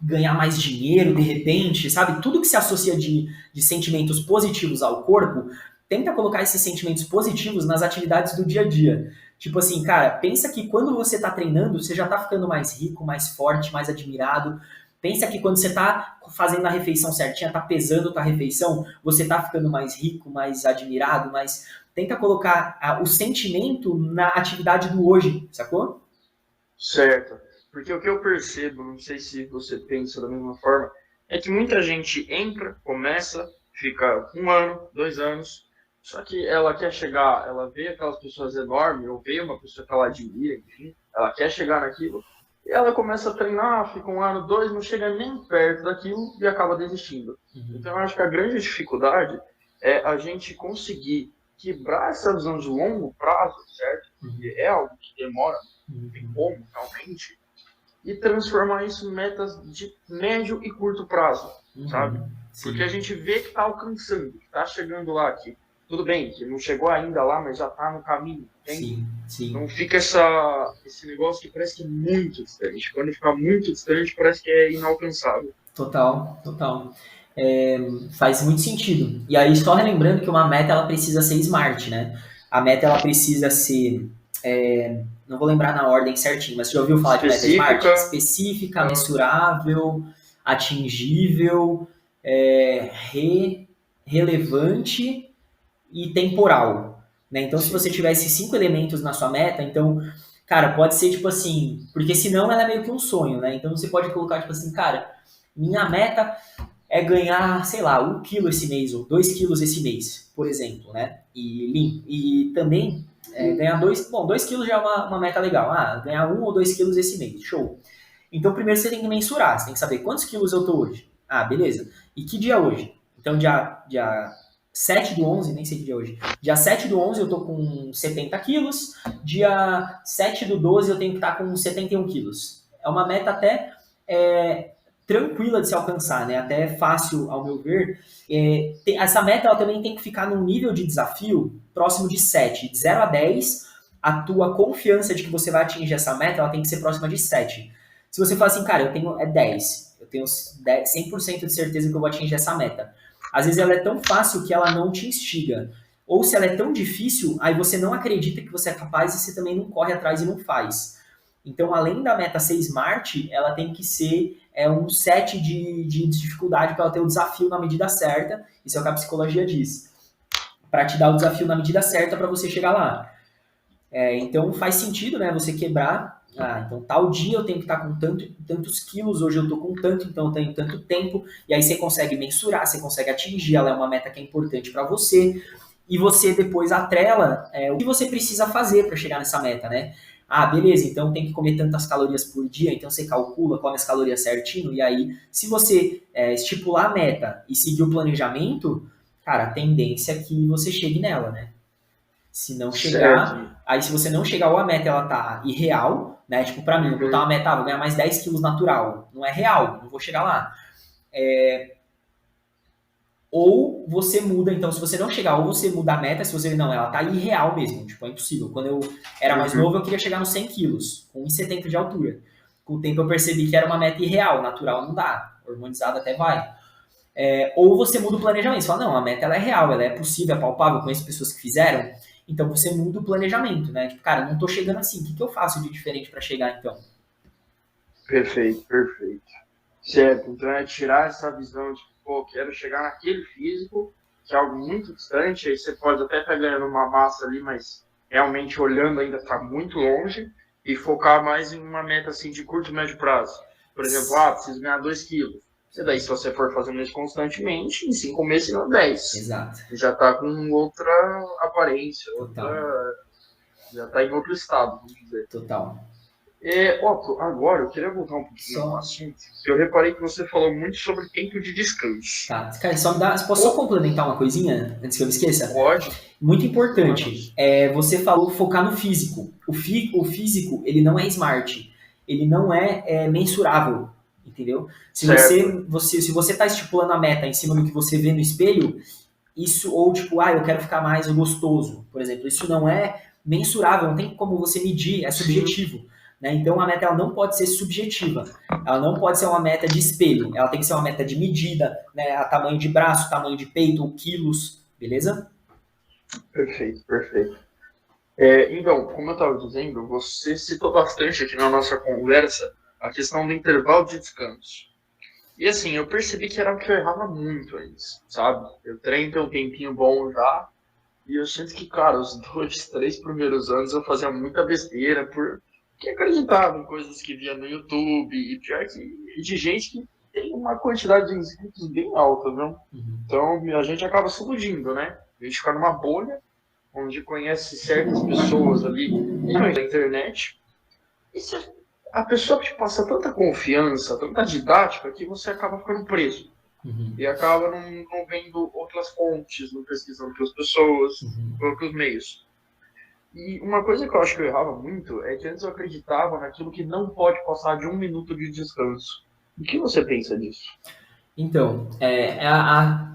ganhar mais dinheiro de repente, sabe? Tudo que se associa de sentimentos positivos ao corpo, tenta colocar esses sentimentos positivos nas atividades do dia a dia. Tipo assim, cara, pensa que quando você tá treinando, você já tá ficando mais rico, mais forte, mais admirado. Pensa que quando você tá fazendo a refeição certinha, tá pesando a tua refeição, você tá ficando mais rico, mais admirado, mas tenta colocar o sentimento na atividade do hoje, sacou? Certo. Porque o que eu percebo, não sei se você pensa da mesma forma, é que muita gente entra, começa, fica um ano, 2 anos, só que ela quer chegar, ela vê aquelas pessoas enormes, ou vê uma pessoa que ela admira, enfim, ela quer chegar naquilo, e ela começa a treinar, fica um ano, dois, não chega nem perto daquilo e acaba desistindo. Então eu acho que a grande dificuldade é a gente conseguir quebrar essa visão de longo prazo, certo? Porque é algo que demora, não tem como realmente, e transformar isso em metas de médio e curto prazo, sabe? Uhum, Porque a sim. gente vê que está alcançando, que está chegando lá aqui. tudo bem, que não chegou ainda lá, mas já está no caminho, entende? Sim, sim. Não fica esse negócio que parece que é muito distante. Quando fica muito distante, parece que é inalcançável. Total, total. É, faz muito sentido. E aí, só relembrando que uma meta ela precisa ser smart, né? A meta ela precisa ser, não vou lembrar na ordem certinho, mas você já ouviu falar de meta smart? Específica, Específica, mensurável, atingível, relevante e temporal, né? Então, se você sim, tiver esses 5 elementos na sua meta, então, cara, pode ser tipo assim, porque senão ela é meio que um sonho, né? Então, você pode colocar tipo assim, cara, minha meta é ganhar, sei lá, 1 quilo esse mês ou 2 quilos esse mês, por exemplo, né? E também ganhar 2 quilos já é uma meta legal. Ah, ganhar 1 ou 2 quilos esse mês, show. Então, primeiro você tem que mensurar, você tem que saber quantos quilos eu tô hoje. Ah, beleza. E que dia é hoje? Então, dia 7 do 11, nem sei que dia é hoje. Dia 7 do 11 eu tô com 70 quilos. Dia 7 do 12 eu tenho que estar com 71 quilos. É uma meta até tranquila de se alcançar, né? Até fácil, ao meu ver. Essa meta ela também tem que ficar num nível de desafio próximo de 7. De 0 a 10, a tua confiança de que você vai atingir essa meta ela tem que ser próxima de 7. Se você fala assim, cara, eu tenho 10, eu tenho 100% de certeza que eu vou atingir essa meta. Às vezes ela é tão fácil que ela não te instiga. Ou se ela é tão difícil, aí você não acredita que você é capaz e você também não corre atrás e não faz. Então, além da meta ser smart, ela tem que ser um set de dificuldade para ela ter o desafio na medida certa. Isso é o que a psicologia diz. Para te dar o desafio na medida certa para você chegar lá. Então faz sentido, né? Você quebrar. Ah, então tal dia eu tenho que estar com tantos quilos, hoje eu estou com tanto, então eu tenho tanto tempo. E aí você consegue mensurar, você consegue atingir, ela é uma meta que é importante para você. E você depois atrela o que você precisa fazer para chegar nessa meta, né? Ah, beleza, então tem que comer tantas calorias por dia, então você calcula, come as calorias certinho, e aí, se você estipular a meta e seguir o planejamento, cara, a tendência é que você chegue nela, né? Se não certo. chegar, aí se você não chegar ou a meta ela tá irreal, né? Tipo, pra mim, eu botar uma Uhum. meta, vou ganhar mais 10 quilos natural. Não é real, não vou chegar lá. Ou você muda, então, se você não chegar, ou você muda a meta, se você não, ela tá irreal mesmo, tipo, é impossível. Quando eu era mais Uhum. novo, eu queria chegar nos 100 quilos, com 1,70 de altura. Com o tempo eu percebi que era uma meta irreal, natural não dá, hormonizado até vai. Ou você muda o planejamento. Você fala, não, a meta ela é real, ela é possível, é palpável, conheço pessoas que fizeram. Então você muda o planejamento, né? Tipo, cara, não tô chegando assim, o que eu faço de diferente para chegar então? Perfeito, perfeito. Certo, então é tirar essa visão de, pô, quero chegar naquele físico, que é algo muito distante, aí você pode até estar ganhando uma massa ali, mas realmente olhando ainda está muito longe, e focar mais em uma meta assim de curto e médio prazo. Por exemplo, preciso ganhar 2 quilos. E daí, se você for fazendo isso constantemente, em 5 meses você ganha 10. Exato. Já está com outra aparência, Total. já está em outro estado, vamos dizer. Total. Otto, agora eu queria voltar um pouquinho no Só. assunto, que eu reparei que você falou muito sobre tempo de descanso. Tá. Cara, só me dá. Posso só Pô, complementar uma coisinha antes que eu me esqueça? pode, Muito sem importante. problemas. Você falou focar no físico. O físico, ele não é smart. Ele não é mensurável. Entendeu? Certo. Se você está estipulando a meta em cima do que você vê no espelho, isso, ou tipo, eu quero ficar mais gostoso, por exemplo, isso não é mensurável, não tem como você medir, é Sim, subjetivo. Né? Então a meta ela não pode ser subjetiva, ela não pode ser uma meta de espelho, ela tem que ser uma meta de medida, né? A tamanho de braço, tamanho de peito, ou quilos, beleza? perfeito, perfeito. Então, como eu estava dizendo, você citou bastante aqui na nossa conversa a questão do intervalo de descanso. E assim, eu percebi que era o que eu errava muito antes, sabe? Eu treino tem um tempinho bom já, e eu sinto que, cara, os 2, 3 primeiros anos eu fazia muita besteira, porque acreditava em coisas que via no YouTube, e pior que de gente que tem uma quantidade de inscritos bem alta, viu? Uhum. Então a gente acaba se iludindo, né? A gente fica numa bolha, onde conhece certas pessoas ali, principalmente na internet, e a pessoa te passa tanta confiança, tanta didática, que você acaba ficando preso. Uhum. E acaba não vendo outras fontes, não pesquisando outras pessoas, Uhum. outros meios. E uma coisa que eu acho que eu errava muito é que antes eu acreditava naquilo que não pode passar de 1 minuto de descanso. O que você pensa disso? Então,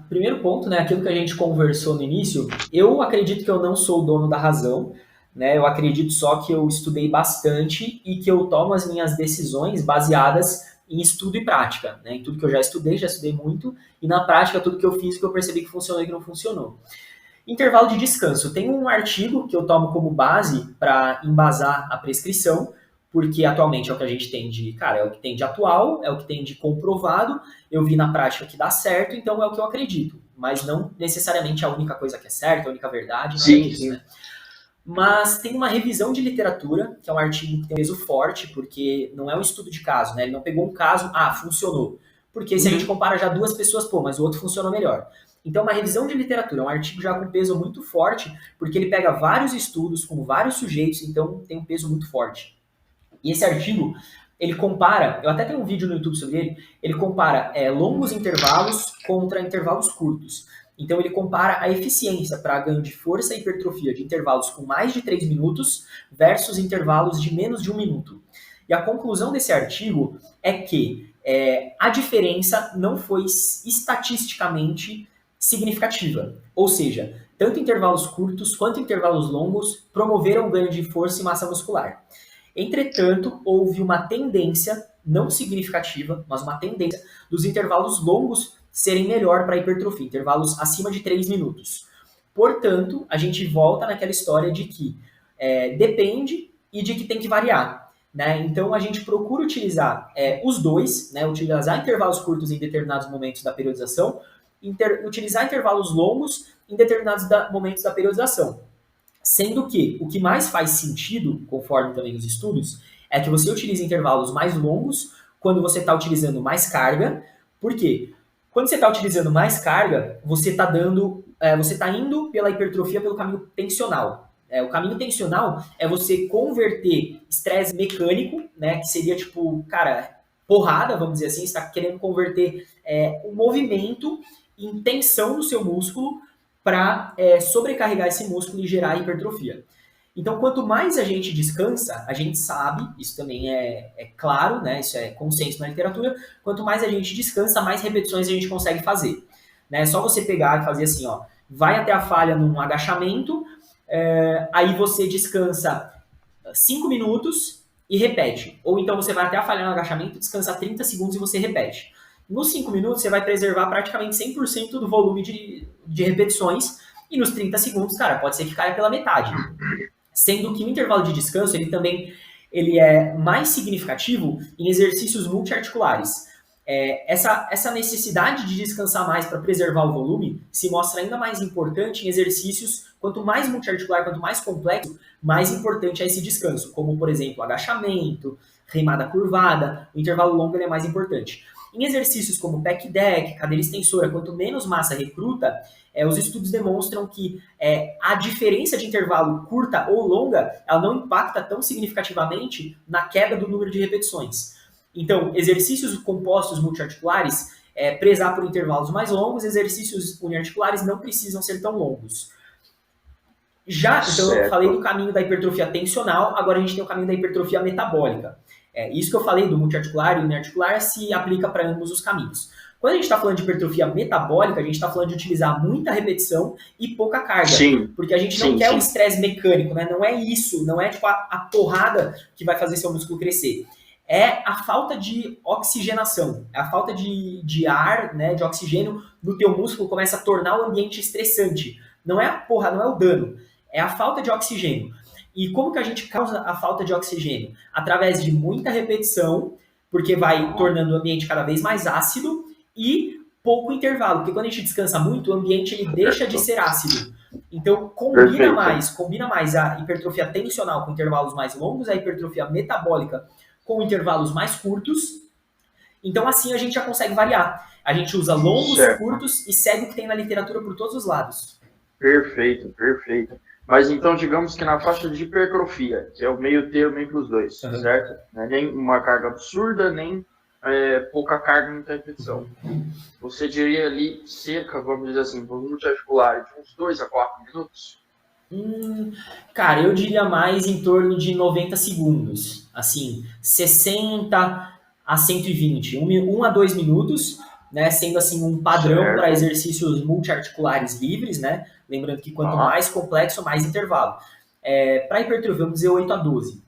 primeiro ponto, né, aquilo que a gente conversou no início, eu acredito que eu não sou o dono da razão, né, eu acredito só que eu estudei bastante e que eu tomo as minhas decisões baseadas em estudo e prática, né, em tudo que eu já estudei muito, e na prática tudo que eu fiz que eu percebi que funcionou e que não funcionou. Intervalo de descanso. Tem um artigo que eu tomo como base para embasar a prescrição, porque atualmente é o que a gente tem de, cara, é o que tem de atual, é o que tem de comprovado, eu vi na prática que dá certo, então é o que eu acredito. Mas não necessariamente a única coisa que é certa, a única verdade, nada Sim, disso, sim. né? Mas tem uma revisão de literatura, que é um artigo que tem peso forte, porque não é um estudo de caso, né? Ele não pegou um caso, funcionou. Porque se a gente Uhum. compara já duas pessoas, pô, mas o outro funcionou melhor. Então, uma revisão de literatura, é um artigo já com peso muito forte, porque ele pega vários estudos com vários sujeitos, então tem um peso muito forte. E esse artigo, ele compara, eu até tenho um vídeo no YouTube sobre ele compara longos intervalos contra intervalos curtos. Então ele compara a eficiência para ganho de força e hipertrofia de intervalos com mais de 3 minutos versus intervalos de menos de 1 minuto. E a conclusão desse artigo é que a diferença não foi estatisticamente significativa. Ou seja, tanto intervalos curtos quanto intervalos longos promoveram ganho de força e massa muscular. Entretanto, houve uma tendência, não significativa, mas uma tendência dos intervalos longos serem melhor para a hipertrofia, intervalos acima de 3 minutos. Portanto, a gente volta naquela história de que depende e de que tem que variar. Né? Então, a gente procura utilizar os dois, né? Utilizar intervalos curtos em determinados momentos da periodização, utilizar intervalos longos em determinados momentos da periodização. Sendo que o que mais faz sentido, conforme também os estudos, é que você utilize intervalos mais longos quando você está utilizando mais carga. Por quê? Quando você está utilizando mais carga, você está você está indo pela hipertrofia pelo caminho tensional. O caminho tensional é você converter estresse mecânico, né, que seria tipo, cara, porrada, vamos dizer assim, você está querendo converter o movimento em tensão no seu músculo para sobrecarregar esse músculo e gerar hipertrofia. Então, quanto mais a gente descansa, a gente sabe, isso também é claro, né? Isso é consenso na literatura, quanto mais a gente descansa, mais repetições a gente consegue fazer. Né? É só você pegar e fazer assim, ó, vai até a falha num agachamento, aí você descansa 5 minutos e repete. Ou então você vai até a falha no agachamento, descansa 30 segundos e você repete. Nos 5 minutos, você vai preservar praticamente 100% do volume de repetições. E nos 30 segundos, cara, pode ser que caia pela metade. Sendo que o intervalo de descanso, ele é mais significativo em exercícios multiarticulares. Essa necessidade de descansar mais para preservar o volume se mostra ainda mais importante em exercícios, quanto mais multiarticular, quanto mais complexo, mais importante é esse descanso, como, por exemplo, agachamento, remada curvada, o intervalo longo é mais importante. Em exercícios como pec deck, cadeira extensora, quanto menos massa recruta, os estudos demonstram que a diferença de intervalo curta ou longa, ela não impacta tão significativamente na queda do número de repetições. Então, exercícios compostos multiarticulares, prezar por intervalos mais longos, exercícios uniarticulares não precisam ser tão longos. Então eu falei do caminho da hipertrofia tensional, agora a gente tem o caminho da hipertrofia metabólica. Isso que eu falei do multiarticular e uniarticular se aplica para ambos os caminhos. Quando a gente está falando de hipertrofia metabólica, a gente está falando de utilizar muita repetição e pouca carga. Sim. Porque a gente não quer o estresse mecânico, né? Não é isso, não é tipo a porrada que vai fazer seu músculo crescer. É a falta de oxigenação, é a falta de ar, né, de oxigênio no teu músculo começa a tornar o ambiente estressante. Não é a porra, não é o dano, é a falta de oxigênio. E como que a gente causa a falta de oxigênio? Através de muita repetição, porque vai tornando o ambiente cada vez mais ácido e pouco intervalo, porque quando a gente descansa muito, o ambiente ele deixa de ser ácido. Então combina mais a hipertrofia tensional com intervalos mais longos, a hipertrofia metabólica com intervalos mais curtos. Então assim a gente já consegue variar. A gente usa longos, curtos e segue o que tem na literatura por todos os lados. Perfeito, perfeito. Mas então, digamos que na faixa de hipertrofia, que é o meio termo entre os dois, certo? Não é nem uma carga absurda, nem pouca carga em muita repetição. Você diria ali cerca, vamos dizer assim, por multiarticular, de uns 2 a 4 minutos? Cara, eu diria mais em torno de 90 segundos. Assim, 60 a 120. 1 a 2 minutos, né, sendo assim um padrão para Certo. exercícios multiarticulares livres, né, lembrando que quanto Ah, mais complexo, mais intervalo. Para hipertrofia, vamos dizer 8 a 12.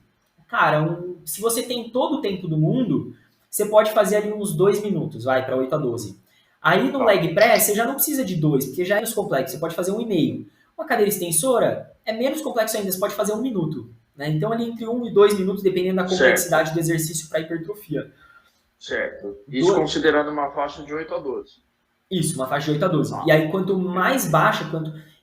Cara, se você tem todo o tempo do mundo, você pode fazer ali uns 2 minutos, vai, para 8 a 12. Aí no tá. leg press, você já não precisa de 2, porque já é menos complexo, você pode fazer 1,5. Uma cadeira extensora é menos complexo ainda, você pode fazer 1 minuto. Né? Então, ali entre 1 e 2 minutos, dependendo da Certo. complexidade do exercício para hipertrofia. Certo. Isso Do... considerando uma faixa de 8 a 12. Isso, uma faixa de 8 a 12. Tá. E aí, quanto mais baixa,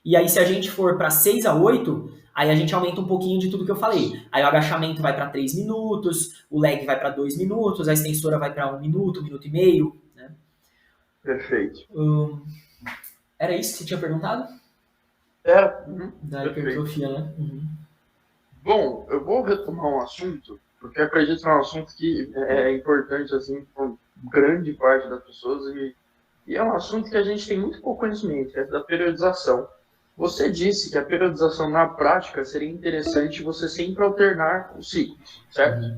e aí se a gente for para 6 a 8, aí a gente aumenta um pouquinho de tudo que eu falei. Aí o agachamento vai para 3 minutos, o leg vai para 2 minutos, a extensora vai para 1 minuto e meio. Né? Perfeito. Era isso que você tinha perguntado? Da Perfeito. hipertrofia, né? Bom, eu vou retomar um assunto, porque acredito que é um assunto que é importante, assim, para grande parte das pessoas, e é um assunto que a gente tem muito pouco conhecimento, que é da periodização. Você disse que a periodização na prática seria interessante você sempre alternar os ciclos, certo?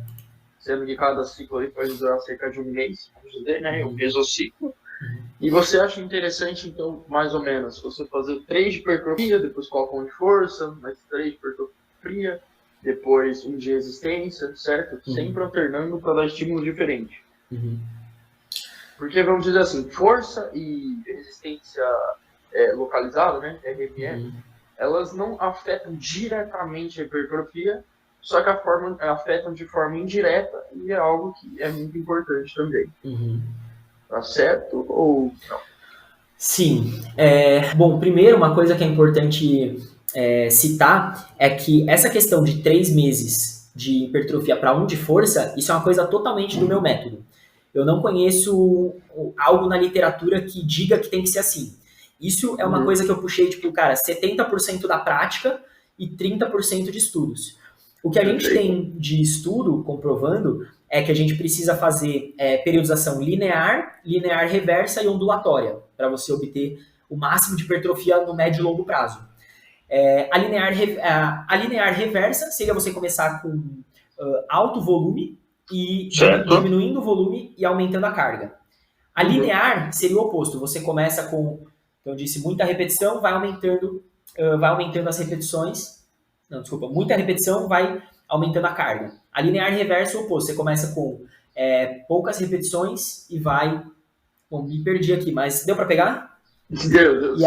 Sendo que cada ciclo aí pode durar cerca de um mês, vamos dizer, né? Um mesociclo. E você acha interessante, então, mais ou menos, você fazer 3 de hipertrofia, depois coloca um de força, mais 3 de hipertrofia, depois um de resistência, certo? Sempre alternando para dar estímulos diferentes. Porque, vamos dizer assim, força e resistência localizada, né, RME, elas não afetam diretamente a hipertrofia, só que afetam de forma indireta, e é algo que é muito importante também. Tá certo ou não? Sim. Bom, primeiro, uma coisa que é importante citar é que essa questão de 3 meses de hipertrofia para um de força, isso é uma coisa totalmente do meu método. Eu não conheço algo na literatura que diga que tem que ser assim. Isso é uma coisa que eu puxei, tipo, cara, 70% da prática e 30% de estudos. O que a gente tem de estudo comprovando é que a gente precisa fazer periodização linear, linear reversa e ondulatória para você obter o máximo de hipertrofia no médio e longo prazo. A linear reversa seria você começar com alto volume e diminuindo o volume e aumentando a carga. A linear seria o oposto. Você começa com, então eu disse, muita repetição, vai aumentando as repetições. Não, desculpa, muita repetição, vai aumentando a carga. A linear reversa é o oposto. Você começa com poucas repetições e vai... Bom, me perdi aqui, mas deu para pegar? Deus.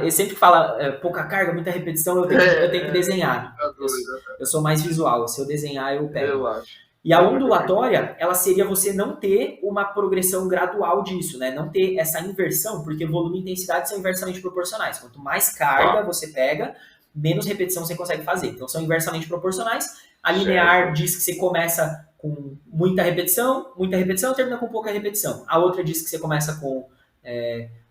Eu sempre que fala pouca carga, muita repetição, eu tenho que desenhar. Eu sou mais visual, se eu desenhar eu pego. E a ondulatória, ela seria você não ter uma progressão gradual disso, né? Não ter essa inversão, porque volume e intensidade são inversamente proporcionais. Quanto mais carga você pega, menos repetição você consegue fazer. Então são inversamente proporcionais. A linear diz que você começa com muita repetição e termina com pouca repetição. A outra diz que você começa com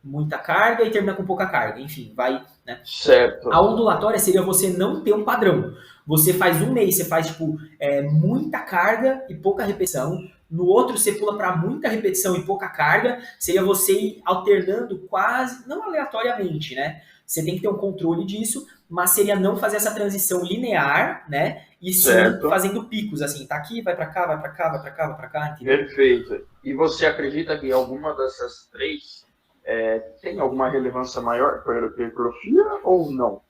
muita carga e termina com pouca carga. Enfim, vai, né? Certo. A ondulatória seria você não ter um padrão. Você faz um mês, você faz tipo muita carga e pouca repetição. No outro você pula para muita repetição e pouca carga. Seria você ir alternando quase, não aleatoriamente, né? Você tem que ter um controle disso, mas seria não fazer essa transição linear, né? E sim fazendo picos, assim, tá aqui, vai para cá, vai para cá, vai para cá, vai para cá. Entendeu? Perfeito. E você acredita que alguma dessas 3 tem alguma relevância maior para a hipertrofia ou não?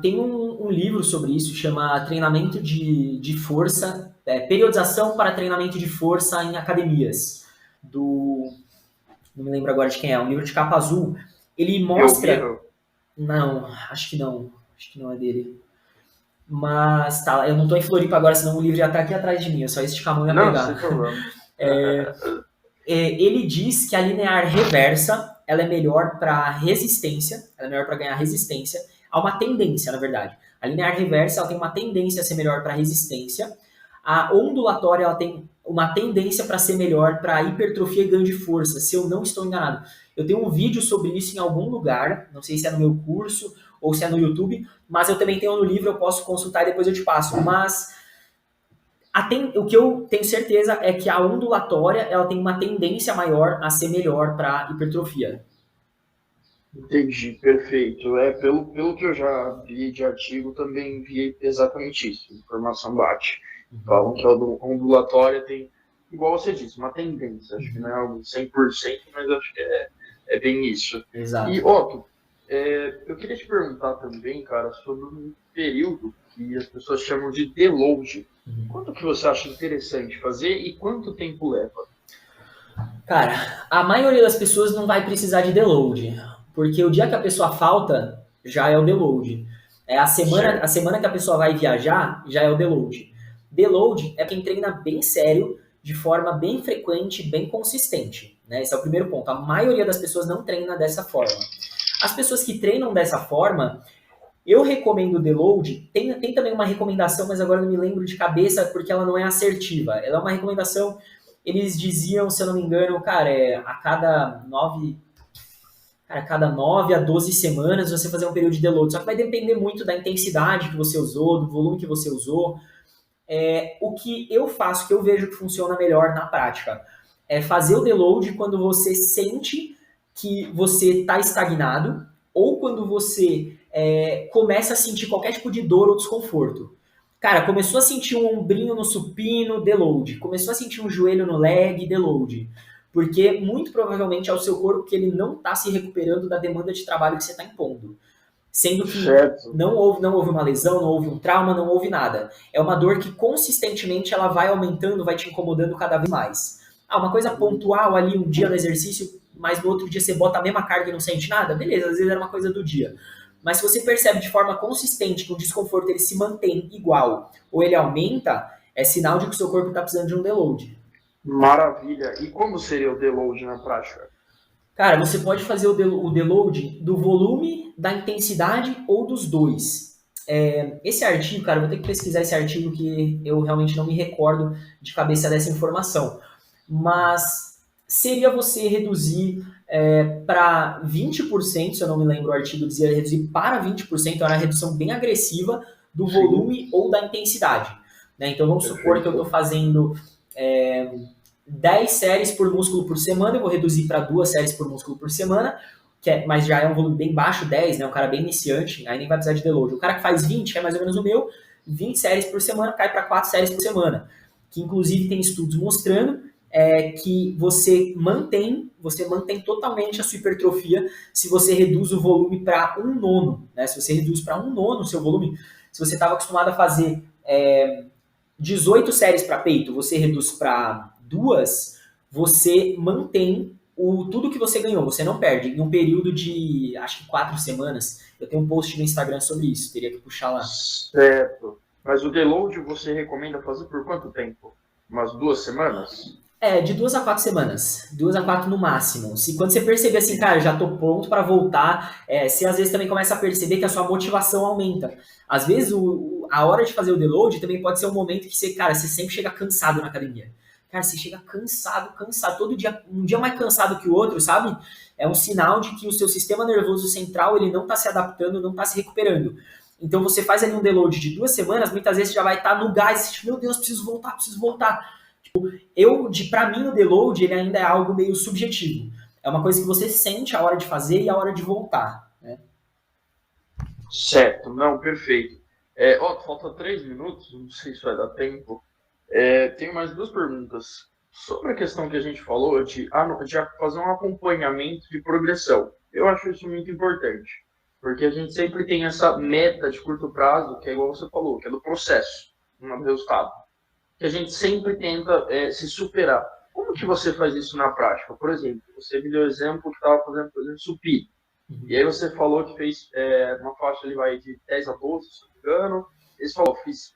Tem um livro sobre isso, chama Treinamento de Força, Periodização para Treinamento de Força em Academias, não me lembro agora de quem é, um livro de capa azul. Ele mostra... Não, acho que não é dele. Mas tá, eu não tô em Floripa agora, senão o livro já tá aqui atrás de mim, é só esticar a mão e pegar. Sem problema. Ele diz que a linear reversa, ela é melhor para resistência, ela é melhor para ganhar resistência. Há uma tendência, na verdade. A linear reversa ela tem uma tendência a ser melhor para resistência. A ondulatória ela tem uma tendência para ser melhor para hipertrofia e ganho de força, se eu não estou enganado. Eu tenho um vídeo sobre isso em algum lugar, não sei se é no meu curso ou se é no YouTube, mas eu também tenho no livro, eu posso consultar e depois eu te passo. Mas o que eu tenho certeza é que a ondulatória ela tem uma tendência maior a ser melhor para hipertrofia. Entendi, perfeito. Pelo que eu já vi de artigo, também vi exatamente isso. A informação bate. Falam que a ondulatória tem igual você disse, uma tendência. Acho que não é algo 100%, mas acho que é bem isso. E, Exato. Otto, eu queria te perguntar também, cara, sobre um período que as pessoas chamam de deload. Quanto que você acha interessante fazer e quanto tempo leva? Cara, a maioria das pessoas não vai precisar de deload, porque o dia que a pessoa falta, já é o deload. É a Certo. semana que a pessoa vai viajar, já é o deload. Deload é quem treina bem sério, de forma bem frequente, bem consistente. Né? Esse é o primeiro ponto. A maioria das pessoas não treina dessa forma. As pessoas que treinam dessa forma, eu recomendo o deload. Tem também uma recomendação, mas agora eu não me lembro de cabeça porque ela não é assertiva. Ela é uma recomendação, eles diziam, se eu não me engano, cara, a cada 9 a 12 semanas você fazer um período de deload. Só que vai depender muito da intensidade que você usou, do volume que você usou. O que eu faço, que eu vejo que funciona melhor na prática, é fazer o deload quando você sente que você está estagnado ou quando você começa a sentir qualquer tipo de dor ou desconforto. Cara, começou a sentir um ombrinho no supino, deload. Começou a sentir um joelho no leg, deload. Porque muito provavelmente é o seu corpo que ele não está se recuperando da demanda de trabalho que você está impondo. Sendo que Certo. não houve uma lesão, não houve um trauma, não houve nada. É uma dor que consistentemente ela vai aumentando, vai te incomodando cada vez mais. Ah, uma coisa pontual ali um dia no exercício, mas no outro dia você bota a mesma carga e não sente nada, beleza, às vezes era uma coisa do dia. Mas se você percebe de forma consistente que o desconforto ele se mantém igual ou ele aumenta, é sinal de que o seu corpo está precisando de um deload. Maravilha. E como seria o deload na prática? Cara, você pode fazer o deload do volume, da intensidade ou dos dois. Esse artigo, cara, eu vou ter que pesquisar esse artigo que eu realmente não me recordo de cabeça dessa informação. Mas seria você reduzir para 20%, se eu não me lembro, o artigo dizia reduzir para 20%, era uma redução bem agressiva do Sim, volume ou da intensidade. Né? Então vamos supor que eu estou perfeito. fazendo é, 10 séries por músculo por semana, eu vou reduzir para 2 séries por músculo por semana, mas já é um volume bem baixo, 10, né? Um cara bem iniciante, aí nem vai precisar de deload. O cara que faz 20, que é mais ou menos o meu, 20 séries por semana, cai para 4 séries por semana. Que inclusive tem estudos mostrando que você mantém totalmente a sua hipertrofia se você reduz o volume para um nono. Né? Se você reduz para um nono o seu volume, se você estava acostumado a fazer 18 séries para peito, você reduz para duas, você mantém tudo que você ganhou, você não perde. Em um período de, acho que 4 semanas, eu tenho um post no Instagram sobre isso, teria que puxar lá. Certo. Mas o deload você recomenda fazer por quanto tempo? Umas 2 semanas? De 2 a 4 semanas. 2 a 4 no máximo. Se quando você perceber assim, cara, já tô pronto para voltar, você às vezes também começa a perceber que a sua motivação aumenta. Às vezes a hora de fazer o deload também pode ser um momento que você, cara, você sempre chega cansado na academia. Cara, você chega cansado, cansado, todo dia, um dia mais cansado que o outro, sabe? É um sinal de que o seu sistema nervoso central ele não está se adaptando, não está se recuperando. Então você faz ali um deload de 2 semanas, muitas vezes você já vai estar no gás, tipo, meu Deus, preciso voltar, preciso voltar. Para mim, o deload ele ainda é algo meio subjetivo. É uma coisa que você sente a hora de fazer e a hora de voltar. Né? Certo, não, perfeito. Falta 3 minutos, não sei se vai dar tempo. Tenho mais duas perguntas. Sobre a questão que a gente falou de fazer um acompanhamento de progressão. Eu acho isso muito importante, porque a gente sempre tem essa meta de curto prazo, que é igual você falou, que é do processo, não do resultado. Que a gente sempre tenta se superar. Como que você faz isso na prática? Por exemplo, você me deu o exemplo que estava fazendo, por exemplo, supino. E aí você falou que fez uma faixa ali vai de 10 a 12, se não me engano. Você falou, fiz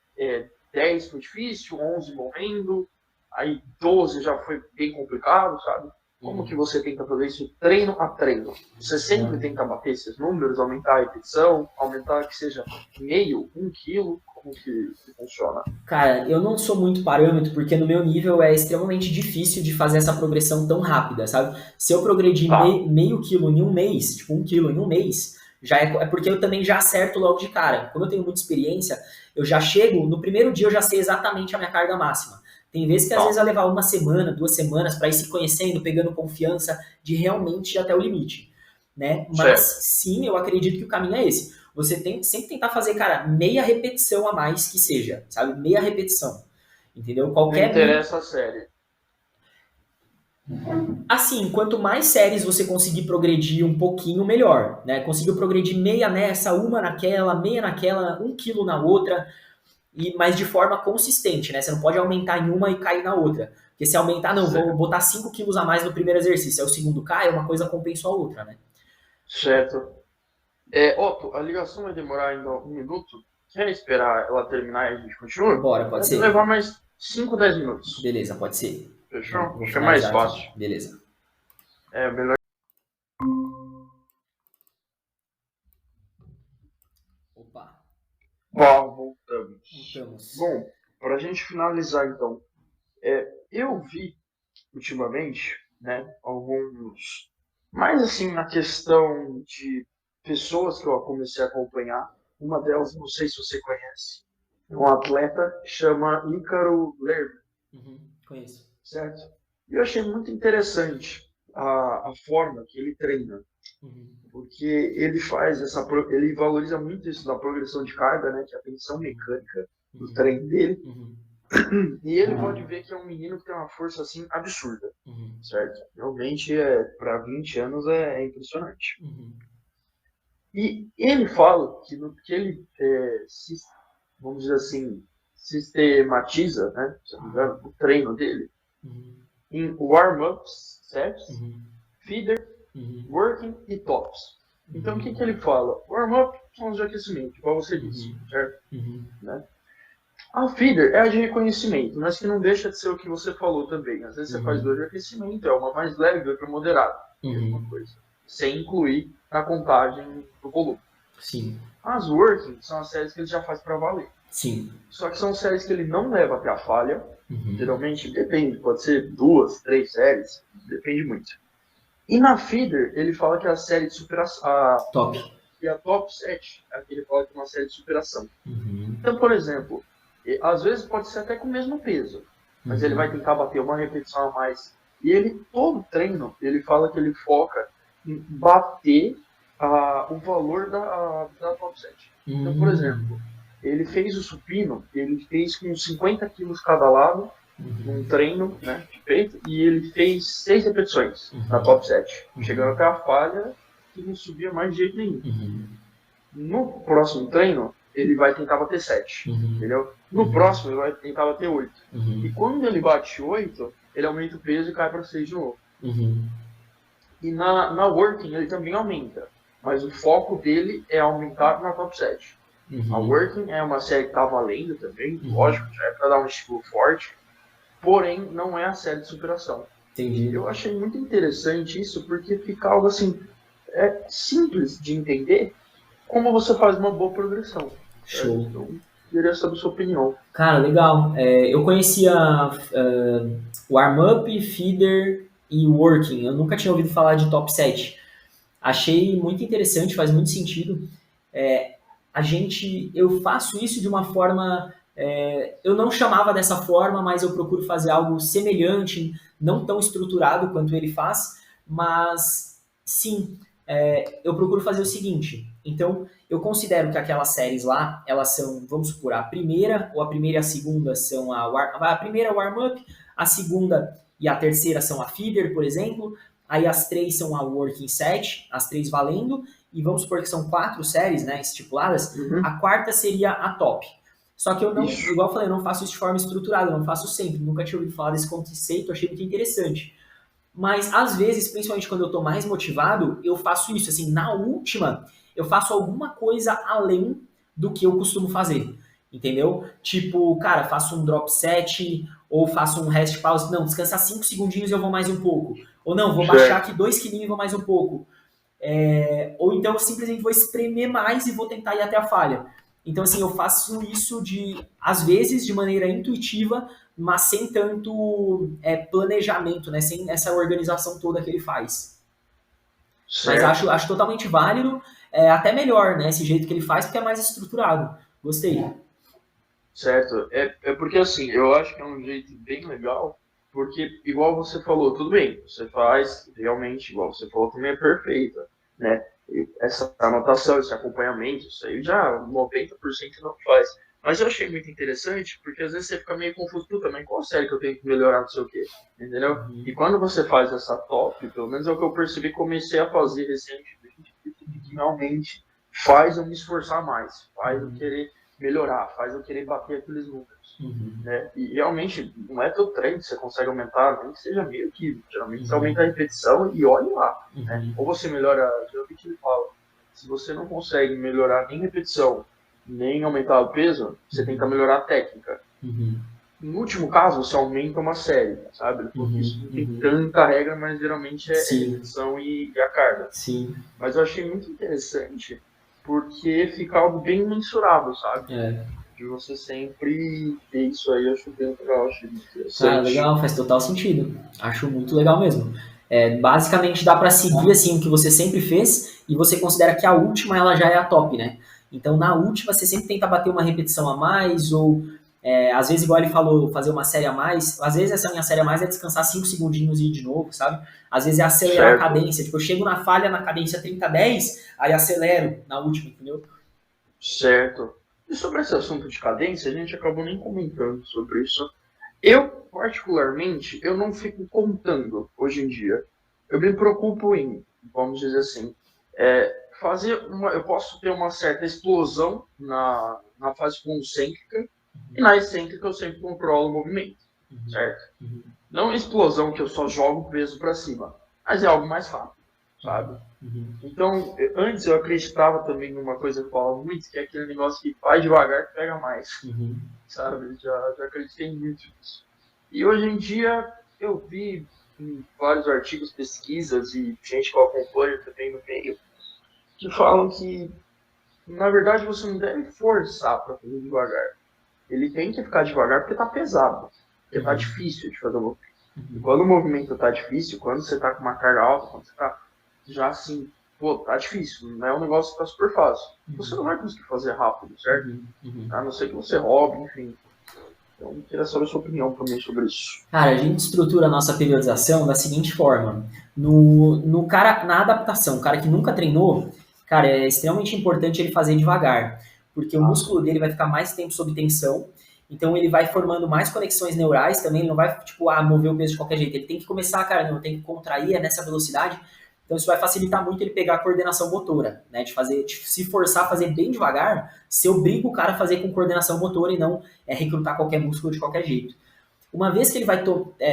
10 foi difícil, 11 morrendo, aí 12 já foi bem complicado, sabe? Como que você tenta fazer isso treino a treino? Você sempre tenta bater esses números, aumentar a repetição, aumentar que seja meio, 1 quilo, como que funciona? Cara, eu não sou muito parâmetro, porque no meu nível é extremamente difícil de fazer essa progressão tão rápida, sabe? Se eu progredir Tá, meio quilo em um mês, tipo 1 quilo em um mês, já é porque eu também já acerto logo de cara. Como eu tenho muita experiência, eu já chego, no primeiro dia eu já sei exatamente a minha carga máxima. Tem vezes que às vezes tá, vai levar 1 semana, 2 semanas para ir se conhecendo, pegando confiança de realmente ir até o limite, né? certo. Mas sim, eu acredito que o caminho é esse. Você tem que sempre tentar fazer, cara, meia repetição a mais que seja, sabe? Meia repetição. Entendeu? Não Qualquer. interessa a série. Assim, quanto mais séries você conseguir progredir um pouquinho, melhor, né? Conseguiu progredir meia nessa, uma naquela, meia naquela, 1 quilo na outra, mas de forma consistente, né? Você não pode aumentar em uma e cair na outra. Porque se aumentar, não, vou Certo. botar 5 quilos a mais no primeiro exercício, aí o segundo cai, uma coisa compensa a outra, né? Certo. Otto, a ligação vai demorar ainda 1 minuto. Quer esperar ela terminar e a gente continua? Bora, pode Deve levar ser? mais 5, 10 minutos. Beleza, pode ser. Fechou? Vou Acho que é mais finalizar aqui. fácil. Beleza. É melhor. Opa, Ó, voltamos. voltamos. Bom, para a gente finalizar então, eu vi ultimamente, né, alguns, mais assim na questão de pessoas que eu comecei a acompanhar. Uma delas, não sei se você conhece, é um atleta que chama Ícaro Lerner, Uhum, conheço. certo? E eu achei muito interessante a forma que ele treina, Uhum, porque ele valoriza muito isso da progressão de carga, né, que é a tensão mecânica do uhum, treino dele. uhum, E ele pode ver que é um menino que tem uma força assim absurda, uhum, certo? Realmente, para 20 anos é impressionante. uhum, E ele fala que no que ele, vamos dizer assim, sistematiza, né, se não me engano, o treino dele uhum, em warm-ups, sets, uhum, feeder, uhum, working e tops. Então, o que, uhum, que ele fala? Warm-up são os de aquecimento, igual você disse, uhum, certo? uhum, Né? A feeder é a de reconhecimento, mas que não deixa de ser o que você falou também. Às vezes você faz dois uhum, de aquecimento, é uma mais leve e outra moderada. Mesma uhum. coisa. Sem incluir na contagem do volume. Sim, As working são as séries que ele já faz para valer. sim. Só que são séries que ele não leva até a falha. Uhum. Geralmente depende, pode ser 2, 3 séries, depende muito. E na feeder, ele fala que a série de superação. Top. E a top 7, aqui ele fala que é uma série de superação. Uhum, Então, por exemplo, às vezes pode ser até com o mesmo peso, mas ele vai uhum, tentar bater uma repetição a mais. E ele, todo treino, ele fala que ele foca em bater o valor da top 7. Então, por uhum, exemplo, ele fez o supino, ele fez com 50 quilos cada lado, num uhum, treino, né, de peito, e ele fez 6 repetições na uhum, top 7, chegando uhum, até a falha que não subia mais de jeito nenhum. uhum, No próximo treino, ele vai tentar bater 7, uhum, entendeu? No uhum, próximo, ele vai tentar bater 8. E uhum, quando ele bate 8, ele aumenta o peso e cai para 6 de novo. uhum, E na working, ele também aumenta, mas o foco dele é aumentar na top 7. A uhum, working é uma série que tá valendo também, uhum. lógico, já é para dar um estilo forte, porém não é a série de superação. Entendi. Eu achei muito interessante isso, porque fica algo assim, simples de entender, como você faz uma boa progressão, certo? Show. Então, queria saber a sua opinião. Cara, legal. Eu conhecia Warm-Up, Feeder e Working. Eu nunca tinha ouvido falar de Top 7. Achei muito interessante, faz muito sentido. É, eu faço isso de uma forma, eu não chamava dessa forma, mas eu procuro fazer algo semelhante, não tão estruturado quanto ele faz, mas sim, eu procuro fazer o seguinte. Então, eu considero que aquelas séries lá, elas são, vamos supor, a primeira ou a primeira e a segunda são a primeira warm-up, a segunda e a terceira são a feeder, por exemplo, aí as três são a working set, as três valendo, e vamos supor que são 4 séries, né, estipuladas, a Uhum. quarta seria a top. Só que eu não, Isso, igual eu falei, eu não faço isso de forma estruturada, eu não faço sempre, nunca tinha ouvido falar desse conceito, achei muito interessante. Mas às vezes, principalmente quando eu tô mais motivado, eu faço isso, assim, na última, eu faço alguma coisa além do que eu costumo fazer. Entendeu? Tipo, cara, faço um drop set, ou faço um rest pause, não, descansar 5 segundinhos e eu vou mais um pouco. Ou não, vou baixar certo, aqui 2 quilinhos e vou mais um pouco. Ou então eu simplesmente vou espremer mais e vou tentar ir até a falha. Então, assim, eu faço isso às vezes, de maneira intuitiva, mas sem tanto planejamento, né? Sem essa organização toda que ele faz. Mas certo, acho totalmente válido, até melhor, né? Esse jeito que ele faz, porque é mais estruturado. Gostei. certo. É porque assim, eu acho que é um jeito bem legal, porque igual você falou, tudo bem, você faz realmente, igual você falou, também é perfeita, né? Essa anotação, esse acompanhamento, isso aí já 90% não faz. Mas eu achei muito interessante, porque às vezes você fica meio confuso, puta, mas qual série que eu tenho que melhorar, não sei o quê, entendeu? E Uhum. quando você faz essa top, pelo menos é o que eu percebi, comecei a fazer recentemente, que realmente faz eu me esforçar mais, faz eu Uhum. querer melhorar, faz eu querer bater aqueles números, Uhum. né? E realmente, não é todo treino que você consegue aumentar, nem que seja meio quilo, geralmente você aumenta a Uhum. repetição e olha lá, né? Uhum. Ou você melhora, geralmente ele fala, se você não consegue melhorar nem repetição, nem aumentar o peso, você tenta Uhum. melhorar a técnica. Uhum. No último caso, você aumenta uma série, sabe? Ele falou que Uhum. isso não tem Uhum. tanta regra, mas geralmente é Sim, repetição e a carga. sim. Mas eu achei muito interessante porque fica algo bem mensurável, sabe? É. De você sempre ter isso aí, eu acho bem legal, achei muito Ah, interessante. legal, faz total sentido. Acho muito legal mesmo. É, basicamente dá para seguir assim o que você sempre fez e você considera que a última ela já é a top, né? Então na última você sempre tenta bater uma repetição a mais ou às vezes igual ele falou, fazer uma série a mais. Às vezes essa minha série a mais é descansar 5 segundinhos e ir de novo, sabe? Às vezes é acelerar a Certo, cadência. Tipo, eu chego na falha na cadência 30-10, aí acelero na última, entendeu? certo. E sobre esse assunto de cadência, a gente acabou nem comentando sobre isso. Eu, particularmente, eu não fico contando hoje em dia. Eu me preocupo em, vamos dizer assim, fazer uma. Eu posso ter uma certa explosão na fase concêntrica, e na excêntrica eu sempre controlo o movimento, Uhum, certo? uhum, Não uma explosão que eu só jogo o peso para cima, mas é algo mais rápido, sabe? uhum, Então, antes eu acreditava também numa coisa que eu falava muito, que é aquele negócio que vai devagar que pega mais, uhum, sabe? Já acreditei muito nisso. E hoje em dia eu vi em vários artigos, pesquisas e gente que eu acompanho também no meio, que falam que, na verdade, você não deve forçar para fazer devagar. Ele tem que ficar devagar porque está pesado, porque está uhum, difícil de fazer o movimento. E uhum, quando o movimento está difícil, quando você está com uma carga alta, quando você está já assim, pô, tá difícil, não é um negócio que tá super fácil. Você não uhum, vai conseguir fazer rápido, certo? uhum, uhum. A não ser que você roube, enfim. Então, eu queria saber a sua opinião também sobre isso. Cara, a gente estrutura a nossa periodização da seguinte forma. No cara, na adaptação, o cara que nunca treinou, cara, é extremamente importante ele fazer devagar, porque o Tá? músculo dele vai ficar mais tempo sob tensão, então ele vai formando mais conexões neurais também, ele não vai, tipo, mover o peso de qualquer jeito. Ele tem que começar, cara, não, tem que contrair nessa velocidade, então isso vai facilitar muito ele pegar a coordenação motora, né, de fazer, de se forçar a fazer bem devagar, você obriga o cara a fazer com coordenação motora e não recrutar qualquer músculo de qualquer jeito. Uma vez que ele vai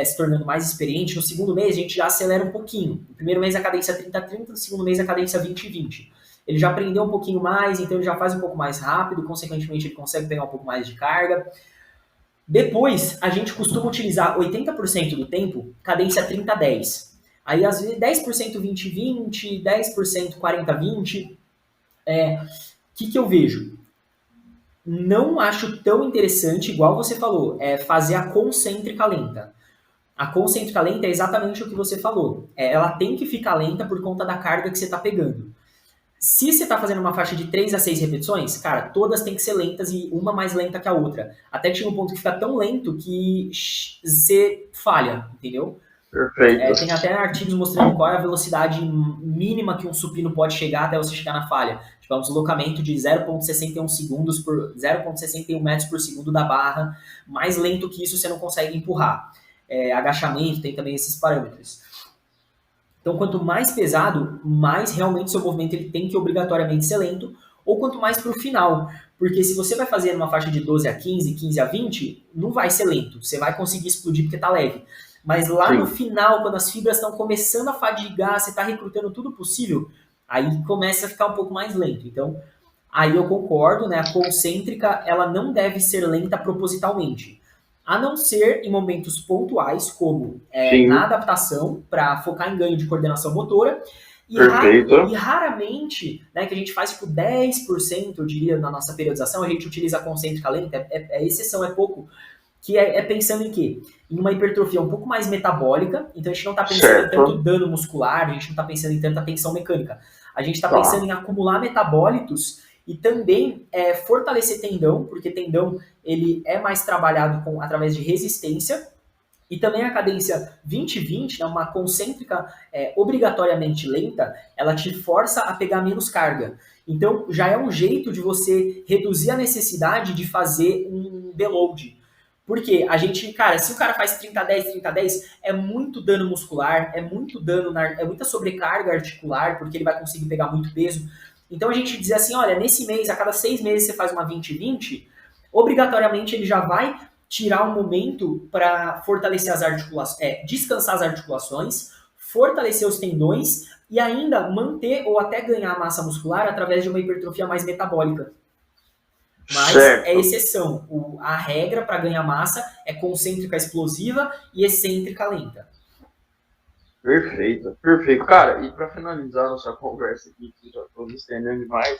se tornando mais experiente, no segundo mês a gente já acelera um pouquinho. No primeiro mês a cadência é 30-30, no segundo mês a cadência é 20-20. Ele já aprendeu um pouquinho mais, então ele já faz um pouco mais rápido, consequentemente ele consegue pegar um pouco mais de carga. Depois, a gente costuma utilizar 80% do tempo cadência 30-10. Aí, às vezes, 10% 20-20, 10% 40-20. O que eu vejo? Não acho tão interessante, igual você falou, fazer a concêntrica lenta. A concêntrica lenta é exatamente o que você falou. Ela tem que ficar lenta por conta da carga que você está pegando. Se você está fazendo uma faixa de 3 a 6 repetições, cara, todas têm que ser lentas e uma mais lenta que a outra. Até que chega um ponto que fica tão lento que você falha, entendeu? Perfeito. Tem até artigos mostrando qual é a velocidade mínima que um supino pode chegar até você chegar na falha. Tipo, é um deslocamento de 0,61 segundos por 0,61 metros por segundo da barra. Mais lento que isso você não consegue empurrar. Agachamento tem também esses parâmetros. Então, quanto mais pesado, mais realmente seu movimento ele tem que obrigatoriamente ser lento, ou quanto mais para o final. Porque se você vai fazer numa faixa de 12 a 15, 15 a 20, não vai ser lento. Você vai conseguir explodir porque está leve. Mas lá no Sim. final, quando as fibras estão começando a fadigar, você está recrutando tudo possível, aí começa a ficar um pouco mais lento. Então, aí eu concordo, né? A concêntrica, ela não deve ser lenta propositalmente. A não ser em momentos pontuais, como na Sim. adaptação, para focar em ganho de coordenação motora, e Perfeito. raramente, né, que a gente faz tipo 10%, eu diria, na nossa periodização, a gente utiliza a concêntrica lenta, é exceção, é pouco, que é pensando em quê? Em uma hipertrofia um pouco mais metabólica, então a gente não está pensando em tanto Certo. dano muscular, a gente não está pensando em tanta tensão mecânica. A gente está pensando Tá. em acumular metabólitos e também fortalecer tendão, porque tendão ele é mais trabalhado através de resistência, E também a cadência 20-20, né, uma concêntrica obrigatoriamente lenta, ela te força a pegar menos carga. Então, já é um jeito de você reduzir a necessidade de fazer um deload. Porque a gente, cara, se o cara faz 30-10, 30-10, é muito dano muscular, é muito dano, é muita sobrecarga articular, porque ele vai conseguir pegar muito peso. Então a gente diz assim, olha, nesse mês, a cada 6 meses você faz uma 20-20, obrigatoriamente ele já vai tirar um momento para fortalecer as articulações, descansar as articulações, fortalecer os tendões e ainda manter ou até ganhar massa muscular através de uma hipertrofia mais metabólica. Mas é exceção. A regra para ganhar massa é concêntrica explosiva e excêntrica lenta. Perfeito, perfeito. Cara, e para finalizar nossa conversa aqui, que já estou me estendendo demais,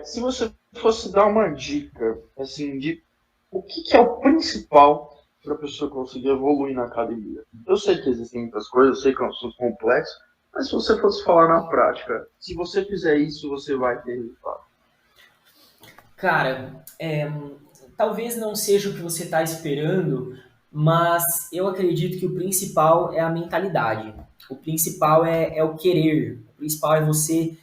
se você fosse dar uma dica, assim, de o que é o principal para a pessoa conseguir evoluir na academia? Eu sei que existem muitas coisas, eu sei que é um assunto complexo, mas se você fosse falar na prática, se você fizer isso, você vai ter resultado. Cara, talvez não seja o que você está esperando, mas eu acredito que o principal é a mentalidade. O principal é o querer. O principal é você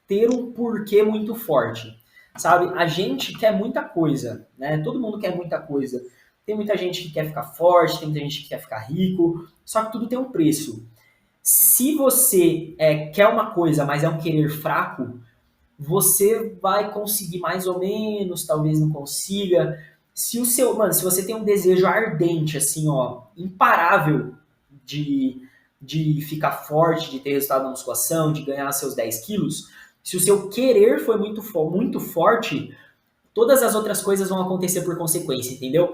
ter um porquê muito forte. Sabe? A gente quer muita coisa, né? Todo mundo quer muita coisa. Tem muita gente que quer ficar forte, tem muita gente que quer ficar rico, só que tudo tem um preço. Se você quer uma coisa, mas é um querer fraco, você vai conseguir mais ou menos, talvez não consiga. Se você tem um desejo ardente, assim, ó, imparável de ficar forte, de ter resultado na musculação, de ganhar seus 10 quilos, se o seu querer foi muito forte, todas as outras coisas vão acontecer por consequência, entendeu?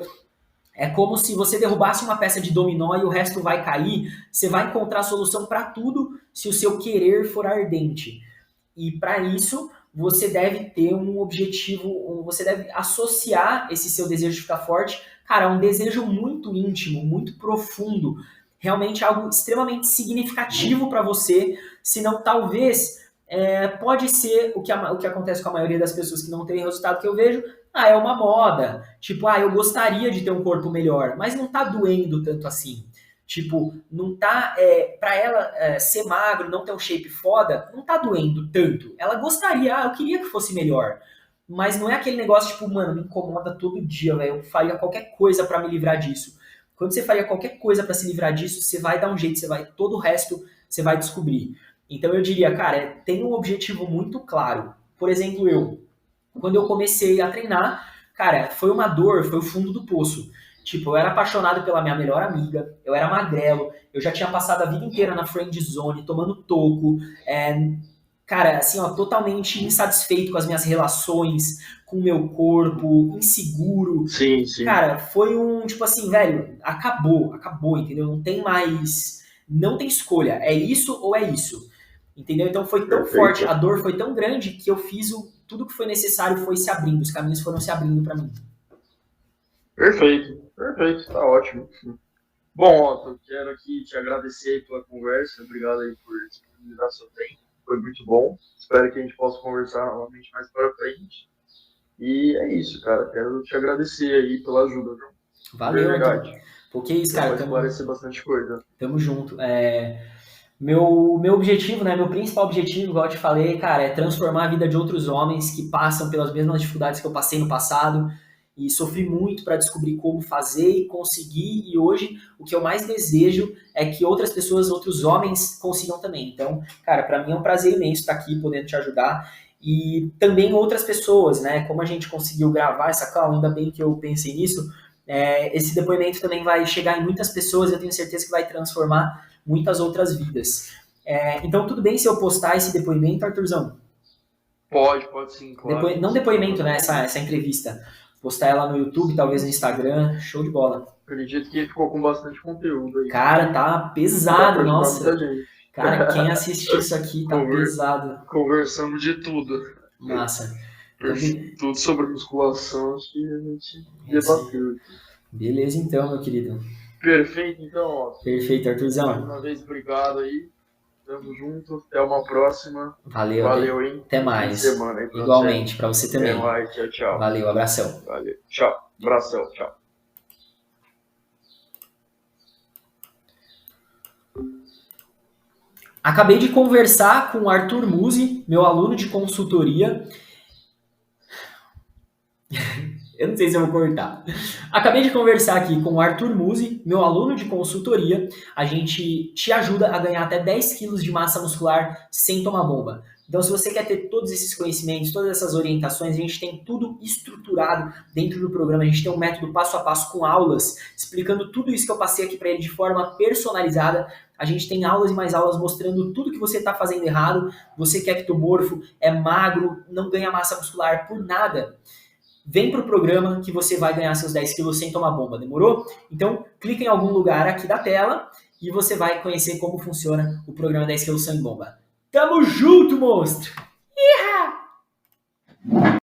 É como se você derrubasse uma peça de dominó e o resto vai cair. Você vai encontrar a solução para tudo se o seu querer for ardente. E para isso, você deve ter um objetivo, você deve associar esse seu desejo de ficar forte, cara, a um desejo muito íntimo, muito profundo, realmente algo extremamente significativo para você, senão talvez pode ser o que acontece com a maioria das pessoas que não têm resultado que eu vejo, é uma moda, tipo, eu gostaria de ter um corpo melhor, mas não tá doendo tanto assim. Tipo, não tá. Pra ela ser magro, não ter um shape foda, não tá doendo tanto. Ela gostaria, eu queria que fosse melhor. Mas não é aquele negócio, tipo, mano, me incomoda todo dia, velho. Eu faria qualquer coisa pra me livrar disso. Quando você faria qualquer coisa pra se livrar disso, você vai dar um jeito, todo o resto você vai descobrir. Então eu diria, cara, tem um objetivo muito claro. Por exemplo, quando eu comecei a treinar, cara, foi uma dor, foi o fundo do poço. Tipo, eu era apaixonado pela minha melhor amiga, eu era magrelo, eu já tinha passado a vida inteira na friend zone, tomando toco, cara, assim, ó, totalmente insatisfeito com as minhas relações, com o meu corpo, inseguro. Sim, sim. Cara, foi tipo assim, velho, acabou, entendeu? Não tem mais, não tem escolha, é isso ou é isso, entendeu? Então foi tão forte, a dor foi tão grande que eu fiz tudo que foi necessário foi se abrindo, os caminhos foram se abrindo para mim. Perfeito, tá ótimo. Bom, Otto, quero aqui te agradecer pela conversa, obrigado aí por disponibilizar seu tempo, foi muito bom, espero que a gente possa conversar novamente mais para frente. E é isso, cara, quero te agradecer aí pela ajuda, viu? Valeu, verdade. Porque isso, cara, vai esclarecer bastante coisa. Tamo junto. Meu objetivo, né, meu principal objetivo, igual eu te falei, cara, é transformar a vida de outros homens que passam pelas mesmas dificuldades que eu passei no passado e sofri muito para descobrir como fazer e conseguir, e hoje o que eu mais desejo é que outras pessoas, outros homens consigam também. Então, cara, para mim é um prazer imenso estar aqui podendo te ajudar e também outras pessoas, né, como a gente conseguiu gravar essa call, ainda bem que eu pensei nisso, esse depoimento também vai chegar em muitas pessoas, eu tenho certeza que vai transformar muitas outras vidas. Então, tudo bem se eu postar esse depoimento, Arthurzão? Pode sim, claro. Não depoimento, né? Essa entrevista. Postar ela no YouTube, talvez no Instagram. Show de bola. Acredito que ficou com bastante conteúdo aí. Cara, tá pesado, nossa. Cara, quem assistir isso aqui tá pesado. Conversamos de tudo. Massa. Tudo sobre musculação, acho que a gente debateu. Beleza então, meu querido. Perfeito, então, ó. Perfeito, Arthurzão. Mais uma vez, obrigado aí. Tamo junto. Até uma próxima. Valeu, hein? Até mais. Semana aí igualmente, pra você também. Até mais. Tchau. Valeu, abração. Valeu. Tchau. Abração. Tchau. Acabei de conversar com o Arthur Musi, meu aluno de consultoria. Eu não sei se eu vou cortar. Acabei de conversar aqui com o Arthur Musi, meu aluno de consultoria. A gente te ajuda a ganhar até 10 quilos de massa muscular sem tomar bomba. Então, se você quer ter todos esses conhecimentos, todas essas orientações, a gente tem tudo estruturado dentro do programa. A gente tem um método passo a passo com aulas, explicando tudo isso que eu passei aqui para ele de forma personalizada. A gente tem aulas e mais aulas mostrando tudo que você está fazendo errado. Você que é ectomorfo, é magro, não ganha massa muscular por nada. Vem pro programa que você vai ganhar seus 10 quilos sem tomar bomba, demorou? Então, clica em algum lugar aqui da tela e você vai conhecer como funciona o programa 10 quilos sem bomba. Tamo junto, monstro! Iha!